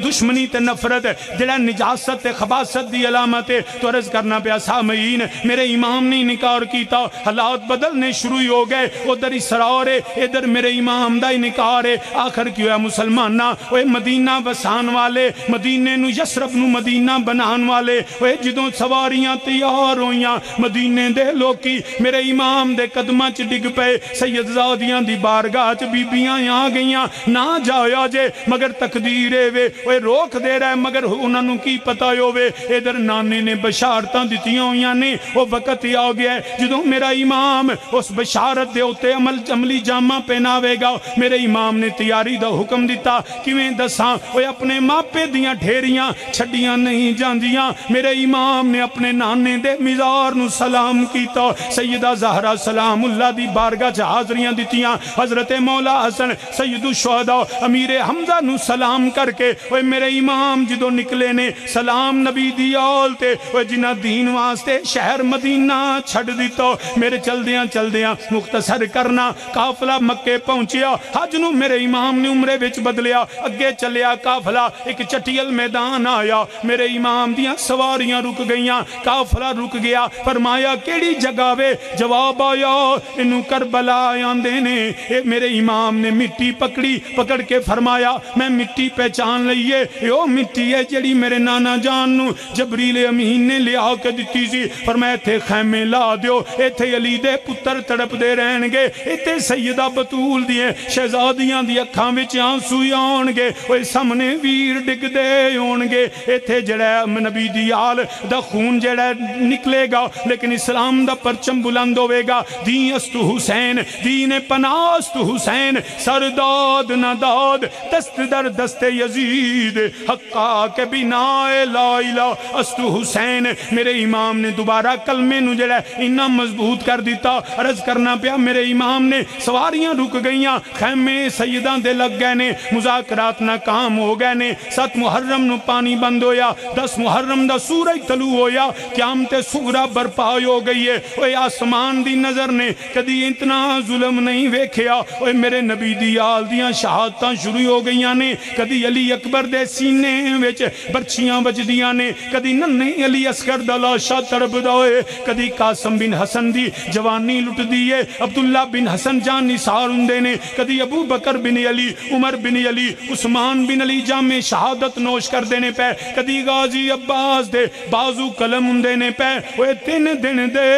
دشمنی تے نفرت جڑا نجاست تے خباست دی علامت ہے۔ تو عرض کرنا پیا سامعین، میرے امام نے انکار کیتا، حالات بدلنے شروع ہو گئے، ادھر اسرار ہے، ادھر میرے امام دا انکار ہے۔ آخر کیوں ہے مسلمانہ، اوے مدینہ وسان والے، مدینے نو یسرب نو مدینہ بنان والے، اوے جدوں سواریاں تیار ہویاں مدینے دے لوکی میرے امام دے قدمہ چ ڈگ پے، سید زادیاں دی بارگاہ چ بیبیاں آ گئیاں، نہ جایا جے مگر تقدیر وے، اوے روک دے رہے مگر انہاں نو کی پتہ ہوے، ادھر نانے نے بشارتاں دتیاں ہویاں نے، او وقت ہی آ گیا جدوں میرا امام اس بشارت دے اوتے عملی جامہ پہناوے گا۔ میرے امام نے تیاری دا حکم دیتا، کیویں دساں اوے اپنے ماپے دیاں ڈھیریاں چھڈیاں نہیں جاندیاں۔ میرے امام نے اپنے نانے دے مزار نو سلام کیتا، سیدہ زہرا سلام اللہ دی بارگاہ چ حاضریاں دتیاں، حضرت مولا حسن سید الشہداء امیر حمزہ نو سلام کر کے اوے میرے امام جدوں نکلے نے، سلام نبی دی آل تے اوے جنہ دین واسطے شہر مدینہ چھڑ دیتا۔ میرے چلدیاں مختصر کرنا، قافلہ مکے پہنچیا، حج نو میرے امام نے عمرے وچ بدلیا، اگے چلیا قافلہ، ایک چٹیل میدان آیا، میرے امام دیاں سواریاں رک گئیاں، قافلہ رک گیا، فرمایا کیڑی جگہ وے؟ جواب آیا انہوں کربلا آندے نے۔ میرے امام نے مٹی پکڑ کے فرمایا میں مٹی پہچان لئیے، یو مٹی ہے جڑی میرے نانا جان نو جبریل امین نے لیا کے دیتی سی، فرمایا تھے خیمے لا دیو، ایتھے علی دے پتر تڑپ دے رہن گے، ایتھے سیدہ بطول دیے شہزادیاں دی اکھاں وچ آنسو آن گے اوے سامنے ویر ڈگ دے ہون گے ایتھے جڑا نبی دی آل دا خون جڑا نکلے گا لیکن اسلام دا پرچم بلند ہوے گا دین است حسین دین پناہ است حسین سر داد نہ داد دست در دست یزید حقا کے بنا لا الہ است حسین میرے امام نے دوبارہ کلمے نو جڑا انہا مضبوط کر دیتا عرض کرنا پیا میرے امام نے سواریاں رک گئیاں خیمے سیداں دے لگ گئے نے مذاکرات ناکام ہو گئے نے 7 محرم نو پانی بند ہویا 10 محرم دا سورج طلوع ہویا قیامت صغریٰ برپا ہو گئی ہے اوے آسمان دی نظر نے کدی اتنا ظلم نہیں ویکھیا اوے میرے نبی دی آل دیاں شہادتاں شروع ہو گئیاں نے کدی علی اکبر دے سینے وچ برچیاں بجدیاں نے کدی ننے علی اصغر دا لاشا تڑپ ہوئے کدی قاسم بن حسن دی جوانی لٹ دیئے عبداللہ بن حسن جان نثار ہندے نے کدی ابو بکر بن علی عمر بن علی عثمان بن علی جامع شہادت نوش کر دینے پہ کدی غازی عباس دے بازو قلم ہندے نے پہ وہ 3 دن دے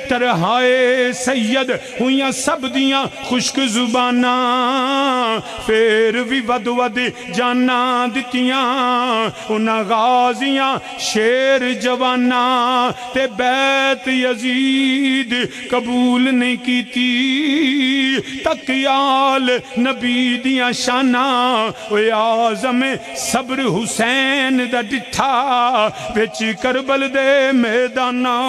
ترہائے سید ہویاں سب دیاں خشک زباناں پھر بھی ود ود جانا دتیاں انہاں غازیاں شیر جواناں تے بیت یزید قبول نہیں کیتی تکیال نبی دیاں شاناں وے آزم صبر حسین دا ڈٹھا وچ کربل دے میداناں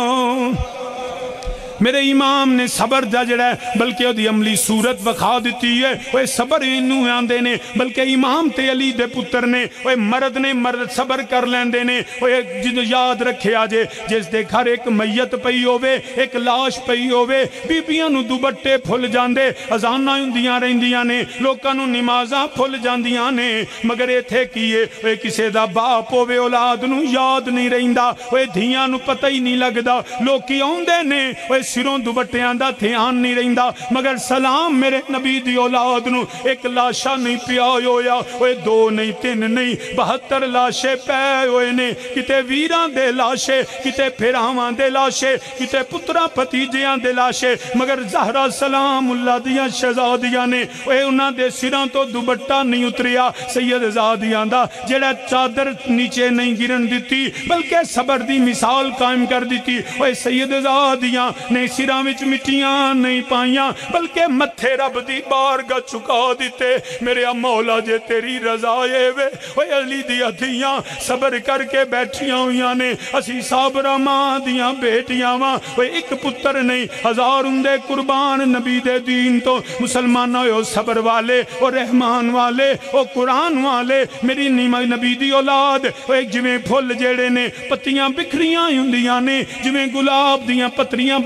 میرے امام نے صبر دا جڑا ہے بلکہ دی عملی صورت وکھا دیتی ہے وہ صبر انہوں آندے نے بلکہ امام تے علی دے پتر نے وہ مرد نے مرد صبر کر لیندے نے وہ جدو یاد رکھے آجے جس دے گھر ایک میت پئی ہووے ایک لاش پئی ہووے بیبیاں نو دوبٹے پھل جاندے ازاناں ہوندیاں رہندیاں نے لوکاں نو نمازاں پھل جاندیاں نے مگر ایتھے کیے وہ کسے دا باپ ہووے اولاد نو یاد نہیں رہندا وہ دھیاں نو پتہ ہی نہیں لگدا لوکی آندے نے وہ سروں دوبٹیاں دا دھیان نہیں رہندا مگر سلام میرے نبی دی اولاد نو ایک لاشا نہیں پیا ہویا وہ 2 نہیں 3 نہیں 72 لاشے پے ہوئے نے کتے ویران دے لاشے کتے پھراواں دے لاشے کتے پترہ پتیجیاں دے لاشے مگر زہرہ سلام اللہ دیاں شہزادیاں نے وہ انہاں دے سران تو دوبٹا نہیں اتریا سید زادیاں دا جڑا چادر نیچے نہیں گرن دیتی بلکہ صبر دی مثال قائم کر دیتی وہ سید زادیاں نے سراں وچ مٹیاں نہیں پائیاں بلکہ متھے رب دی بارگاہ چکا دیتے میرے مولا جے تیری رضائے وے وہ علی دی ادھیاں صبر کر کے بیٹھیاں ہویاں نے اسی صابرہ ماں دیاں بیٹیاں ماں وہ ایک پتر نہیں 1000 ہندے قربان نبی دے دین تو مسلمان ہوئے صبر والے اور رحمان والے اور قرآن والے میری نبی دی اولاد وہ ایک جویں پھول جیڑے نے پتیاں بکھریاں ہوندیاں نے جویں گلاب دیاں پتریاں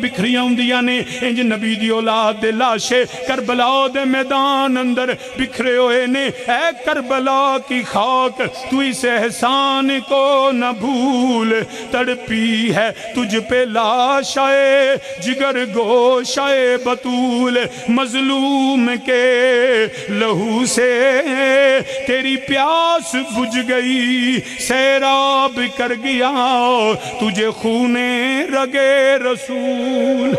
بکھریاں ہوندیاں نے انج نبی دی اولاد دے لاشے کربلا دے میدان اندر بکھرے ہوئے نے اے کربلا کی خاک تو اس احسان کو نہ بھول تڑپی ہے تجھ پہ لاشائے جگر گوشائے بطول مظلوم کے لہو سے تیری پیاس بجھ گئی سیراب کر گیا تجھے خونے رگے رسول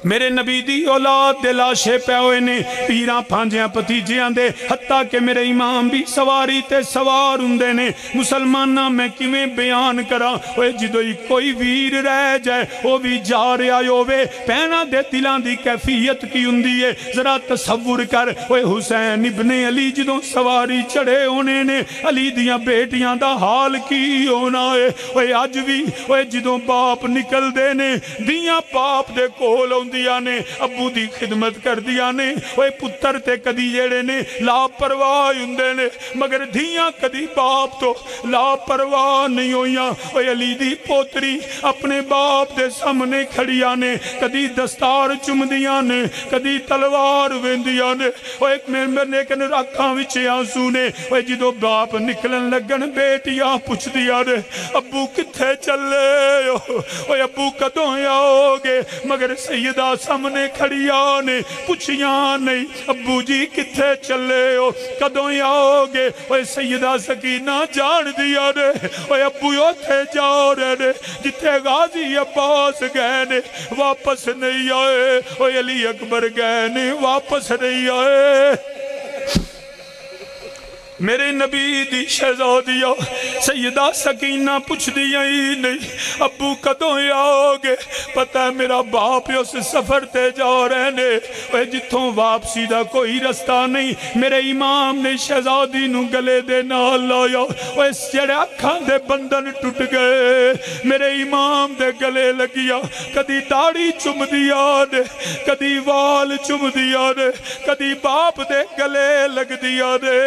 میرے نبی دی اولاد دے لاشے پہ ہوئے نے پیراں پھانجیاں پتیجیاں دے حتیٰ کہ میرے امام بھی سواری تے سوار ہندے نے مسلمانہ میں کیویں بیان کرا وہ جدوئی کوئی ویر رہ جائے وہ بھی جا رہا ہوئے پہنا دے دلان دی کیفیت کی ہندی ہے ذرا تصور کر وہ حسین ابن علی جدوں سواری چڑھے ہونے نے علی دیاں بیٹیاں دا حال کی ہونا ہے وہ آج بھی وہ جدوں باپ نکل دے نے دیاں باپ دے کول ہوندی نے ابو دی خدمت کر دیا نے وہ پتر تے کدی جیڑے نے لاپرواہ ہوندے نے مگر دھیاں کدی باپ تو لاپرواہ نہیں ہویاں وہ علی دی پوتری اپنے باپ دے سامنے کھڑیاں نے کدی دستار چمدیاں نے کدی تلوار ویندیاں نے وہ ایک ممبر نے کن رکھاں وچے آنسو نے وہ جدو باپ نکلن لگن بیٹیاں پوچھ دیا نے ابو کتھے چلے ہو وہ ابو کدوں آؤ گے مگر سیدہ سیدہ سامنے کھڑیاں نے پوچھیاں نہیں ابو جی کتھے چلے ہو کدوں آؤ گے اوے سیدہ سکینہ جان دیا نے اوے ابو اوتھے جا رہے نے جتھے غازی عباس گئے نے واپس نہیں آئے اوے علی اکبر گئے نے واپس نہیں آئے میرے نبی دی شہزادیہ سیدہ سکینہ پوچھ دیا ہی نہیں ابو کدوں آؤ گے پتہ ہے میرا باپ اس سفر تے جا رہے نے وہ جتوں واپسی دا کوئی رستہ نہیں میرے امام نے شہزادی نو گلے دے نال لایا وہ جڑے اکھاں دے بندن ٹوٹ گئے میرے امام دے گلے لگیا کدی داڑھی چم دیا نے کدی وال چم دیا نے کدی باپ دے گلے لگ دیا نے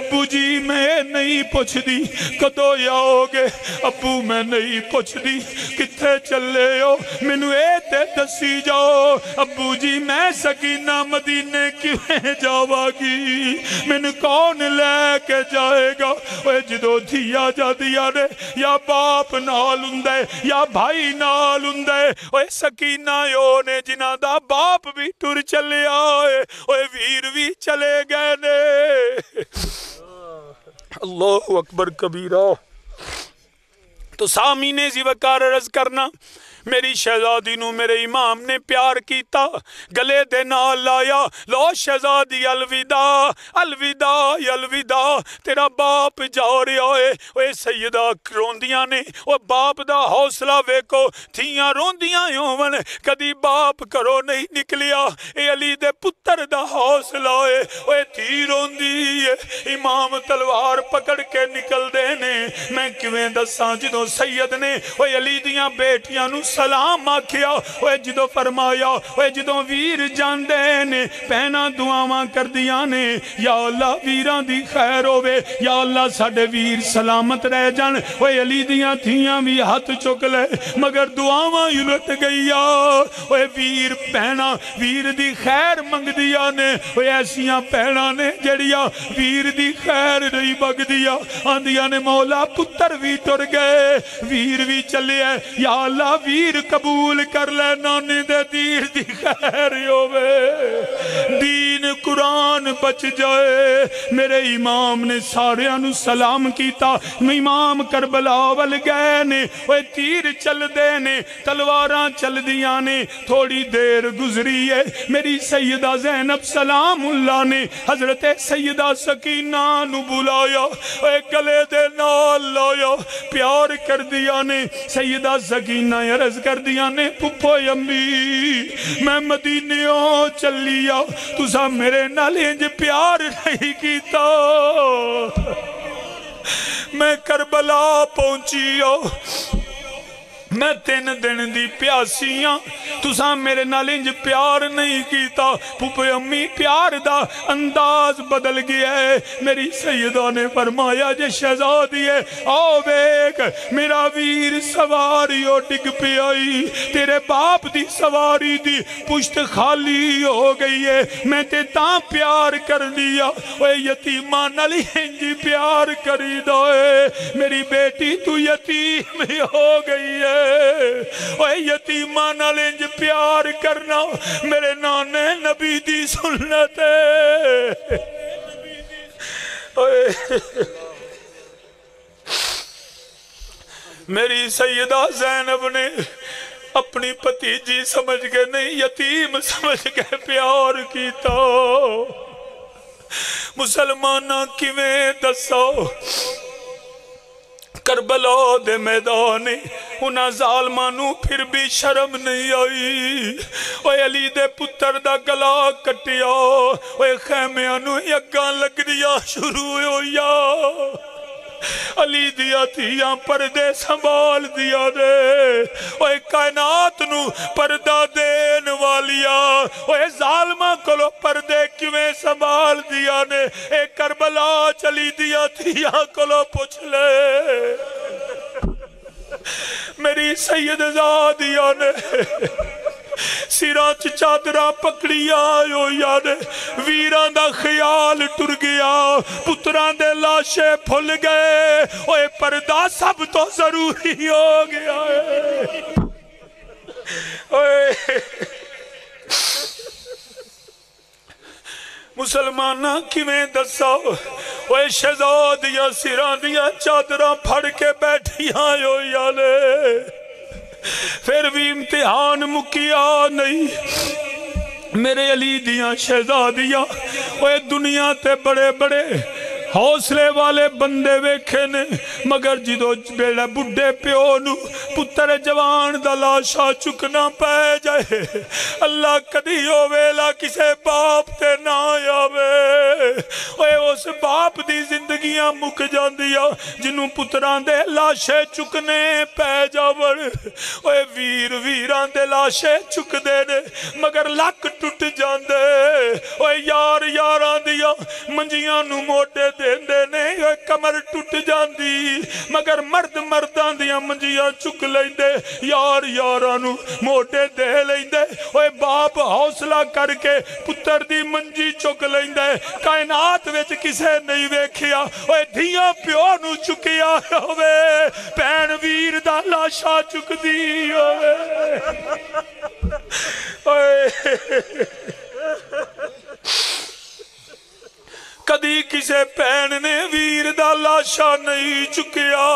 ابو جی میں نہیں پوچھ دی کدو آؤ گے ابو میں نہیں پوچھ دی کتھے چلے ہو مینو اے تے دسی جاؤ ابو جی میں سکینہ مدینے کیویں جاوا گی مینو کون لے کے جائے گا اوے جدو دھیا جا دیا نے یا باپ نال ہوندے یا بھائی نال ہوندے اوے سکینہ یو نے جنہاں دا باپ بھی ٹر چلے آئے اوے ویر بھی چلے گئے نے اللہ اکبر کبیرہ تو سامعین ذی وقار عرض کرنا میری شہزادی نو میرے امام نے پیار کیتا گلے دے نال لایا لو شہزادی الوداع الوداع الوداع تیرا باپ جا رہا ہے اوے سیدہ روندیاں نے او باپ دا حوصلہ ویکو تھیاں روندیاں ہون کدی باپ کرو نہیں نکلیا اے علی دے پتر دا حوصلہ ہے اوے تھی روندی ہے امام تلوار پکڑ کے نکل دے نے میں کیویں دساں جدوں سید نے اوے علی دیاں بیٹیاں نو سلام آکھیا اوے جدو فرمایا اوے جدو ویر جاندے نے پہنا دعاواں کر دیا نے یا اللہ ویران دی خیر ہوئے یا اللہ ساڑے ویر سلامت رہ جان اوے علی دیاں تھیاں بھی ہاتھ چک لے مگر دعاواں یلٹ گئیا اوے ویر پہنا ویر دی خیر منگ دیا نے اوے ایسیاں پہنا نے جڑیا ویر دی خیر نہیں بگ دیا آندیا نے مولا پتر بھی ٹر گئے ویر بھی چلے ہیں یا اللہ ویر قبول کر لے نانے دے دیر دی خیر ہوئے دین قرآن بچ جائے میرے امام نے سارے انو سلام کیتا امام کربلا وال گئے نے وہ تیر چل دے نے تلواراں چل دیا نے تھوڑی دیر گزری ہے میری سیدہ زینب سلام اللہ نے حضرت سیدہ سکینہ نو بلایا گلے دے نال لایا پیار کر دیا نے سیدہ سکینہ عرض کر دیا نے پپو امی میں مدینیوں چلیا تسا میرے نالینج پیار نہیں کیتا میں کربلا پہنچیا میں 3 دن دی پیاسیاں تساں میرے نال انج پیار نہیں کیتا پھپھے امی پیار دا انداز بدل گیا ہے میری سیدہ نے فرمایا جے شہزادی ہے آؤ بیک میرا ویر سواری ہو ڈگ پہ آئی تیرے باپ دی سواری دی پشت خالی ہو گئی ہے میں تے تاں پیار کر دیا اوے یتیمہ نال انج پیار کری دوئے میری بیٹی تو یتیم ہو گئی ہے اوے یتیمہ نال انج پیار کرنا میرے نانے نبی دی سنت ہے میری سیدہ زینب نے اپنی پتیجی سمجھ کے نہیں یتیم سمجھ کے پیار کیتا مسلمانہ کیویں دسو کربلا دے میدانے انہاں ظالمانوں پھر بھی شرم نہیں آئی اوے علی دے پتر دا گلا کٹیا اوے خیمیانوں یگاں لگ دیا شروع ہویا علی دیا تھیاں پردے سنبھال دیا دے اوے کائنات نو پردہ دین والیا اوے ظالمہ کلو پردے کیویں سنبھال دیا نے اے کربلا چلی دیا تھیاں کلو پوچھ لے میری سید زادیہ نے سیران چادرہ پکڑی آئیو یاد ویران دا خیال ٹر گیا پتران دے لاشے پھل گئے اوے پردہ سب تو ضروری ہو گیا ہے مسلمانہ کیویں دسا اوے شہزادیاں سراں دیاں چادراں پھڑ کے بیٹھیاں ہو یالے پھر بھی امتحان مکیا نہیں میرے علی دیاں شہزادیاں اوے دنیا تے بڑے بڑے حوصلے والے بندے ویکھے نے مگر جدو بیڑا بڑھے پیو نو پتر جوان دا لاشا چکنا پہ جائے اللہ کدی ہو ویلا کسے باپ تے نہ آوے اوے اس باپ دی زندگیاں مک جاندیا جنوں پتران دے لاشے چکنے پہ جاور اوے ویر ویران دے لاشے چک دے نے مگر لک ٹوٹ جاندے اوے یار یاران دیا منجیاں نو موٹے دیندے نے کمر ٹوٹ جاندی مگر مرد مردان دیاں منجیاں چک لیندے یار یارانو موٹے دے لیندے اوے باپ حوصلہ کر کے پتر دی منجی چک لیندے کائنات وچ کسے نہیں ویکھیا اوے دھیاں پیو نو چکیا ہوئے پین ویر دا لاشا چک دی ہوئے کدی کسے پین نے ویر دا لاشا نہیں چکیا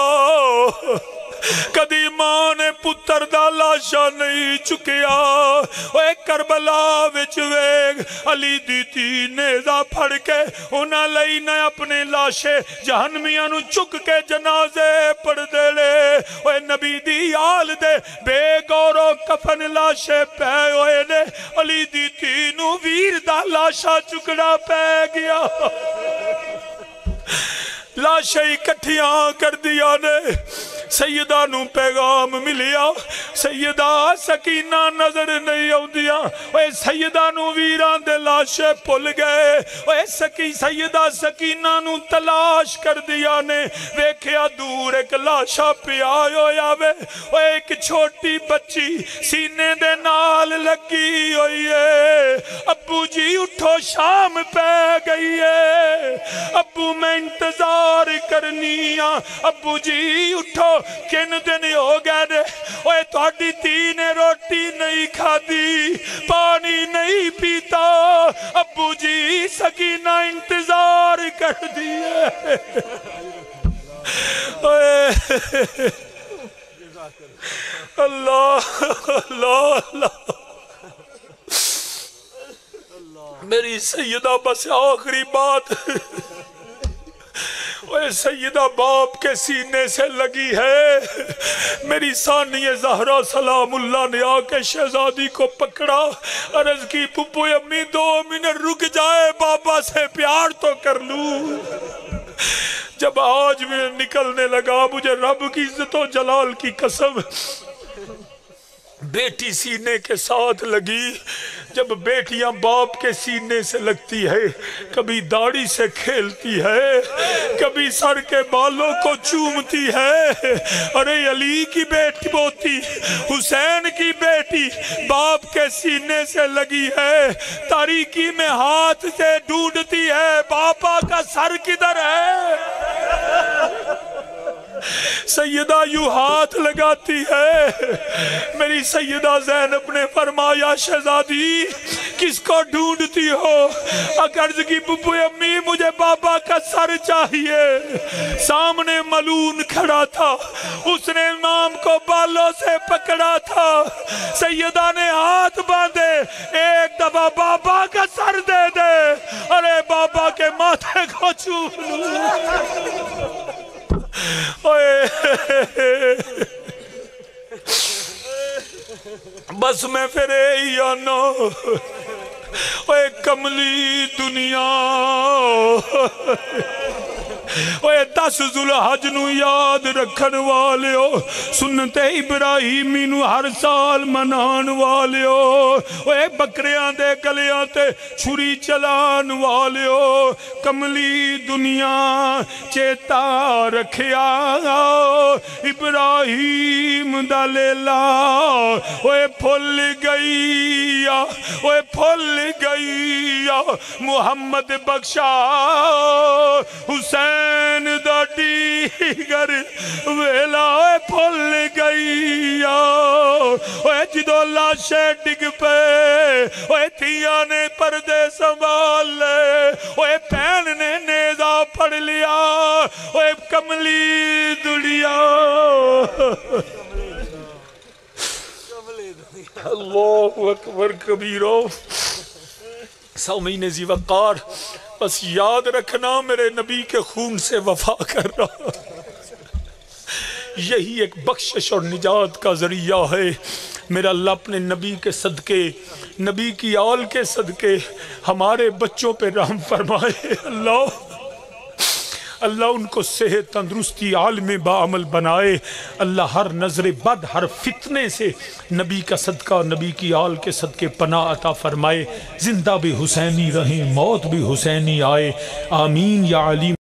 کدی ماں نے پتر دا لاشا نہیں چکیا اوے کربلا وچ ویگ علی دی تی نیزہ پھڑ کے انہاں لئی نے اپنے لاشے جہنمیاں نو چک کے جنازے پڑھ دے لے اوے نبی دی آل دے بے گورو کفن لاشے پہ ہوئے نے علی دی تی نو ویر دا لاشا چکڑا پہ گیا لاشیں اکٹھیاں کر دیا نے سیدہ نو پیغام ملیا سیدہ سکینہ نظر نہیں آؤ دیا اوے سیدہ نو ویران دے لاشے پل گئے اوے سیدہ سکینہ نو تلاش کر دیا نے ویکھیا دور ایک لاشا پیا ہویا وے اوے ایک چھوٹی بچی سینے دے نال لگی ہوئی ہے ابو جی اٹھو شام پہ گئی ہے ابو میں انتظار کرنی ابو جی اٹھو کن دن ہو گئے نے اوے تہاڈی تی نے روٹی نہیں کھادی پانی نہیں پیتا ابو جی سکینہ انتظار کر دیے اللہ اللہ اللہ میری سیدہ بس آخری بات اوے سیدہ باپ کے سینے سے لگی ہے میری ثانیہ زہرا سلام اللہ نے آکے شہزادی کو پکڑا عرض کی پپو امی 2 منٹ رک جائے بابا سے پیار تو کر لوں جب آج میں نکلنے لگا مجھے رب کی عزت و جلال کی قسم بیٹی سینے کے ساتھ لگی جب بیٹیاں باپ کے سینے سے لگتی ہے کبھی داڑھی سے کھیلتی ہے کبھی سر کے بالوں کو چومتی ہے ارے علی کی بیٹی بوتی حسین کی بیٹی باپ کے سینے سے لگی ہے تاریکی میں ہاتھ سے ڈھونڈتی ہے باپا کا سر کدھر ہے سیدہ یوں ہاتھ لگاتی ہے میری سیدہ زینب نے فرمایا شہزادی کس کو ڈھونڈتی ہو عرض کی پپو امی مجھے بابا کا سر چاہیے سامنے ملون کھڑا تھا اس نے امام کو بالوں سے پکڑا تھا سیدہ نے ہاتھ باندھے ایک دفعہ بابا کا سر دے دے ارے بابا کے ماتھے کو چوم لوں بس میں پھر ہی آنا اوے کملی دنیا اوے 10 ذوالحج نو یاد رکھن والے ہو سنت ابراہیمی نو ہر سال منان والے ہو اوے بکریاں دے گلیاں تے چھری چلان والے ہو کملی دنیا چیتا رکھیا ابراہیم دا لیلا اوے پھل گئی اوے پھل گئی محمد بخشا حسین دا دیگر ویلا پھل گئی اوے جدو لاشے ڈگ پہ اوے تھیاں نے پردے سنبھال لے اللہ اکبر کبیرہ۔ سامعین ذی وقار، بس یاد رکھنا میرے نبی کے خون سے وفا کر رہا، یہی ایک بخشش اور نجات کا ذریعہ ہے۔ میرا اللہ اپنے نبی کے صدقے، نبی کی آل کے صدقے ہمارے بچوں پہ رحم فرمائے۔ اللہ ان کو صحت، تندرستی، عالم بعمل بنائے۔ اللہ ہر نظر بد، ہر فتنے سے نبی کا صدقہ، نبی کی آل کے صدقے پناہ عطا فرمائے۔ زندہ بھی حسینی رہیں، موت بھی حسینی آئے، آمین یا علیم۔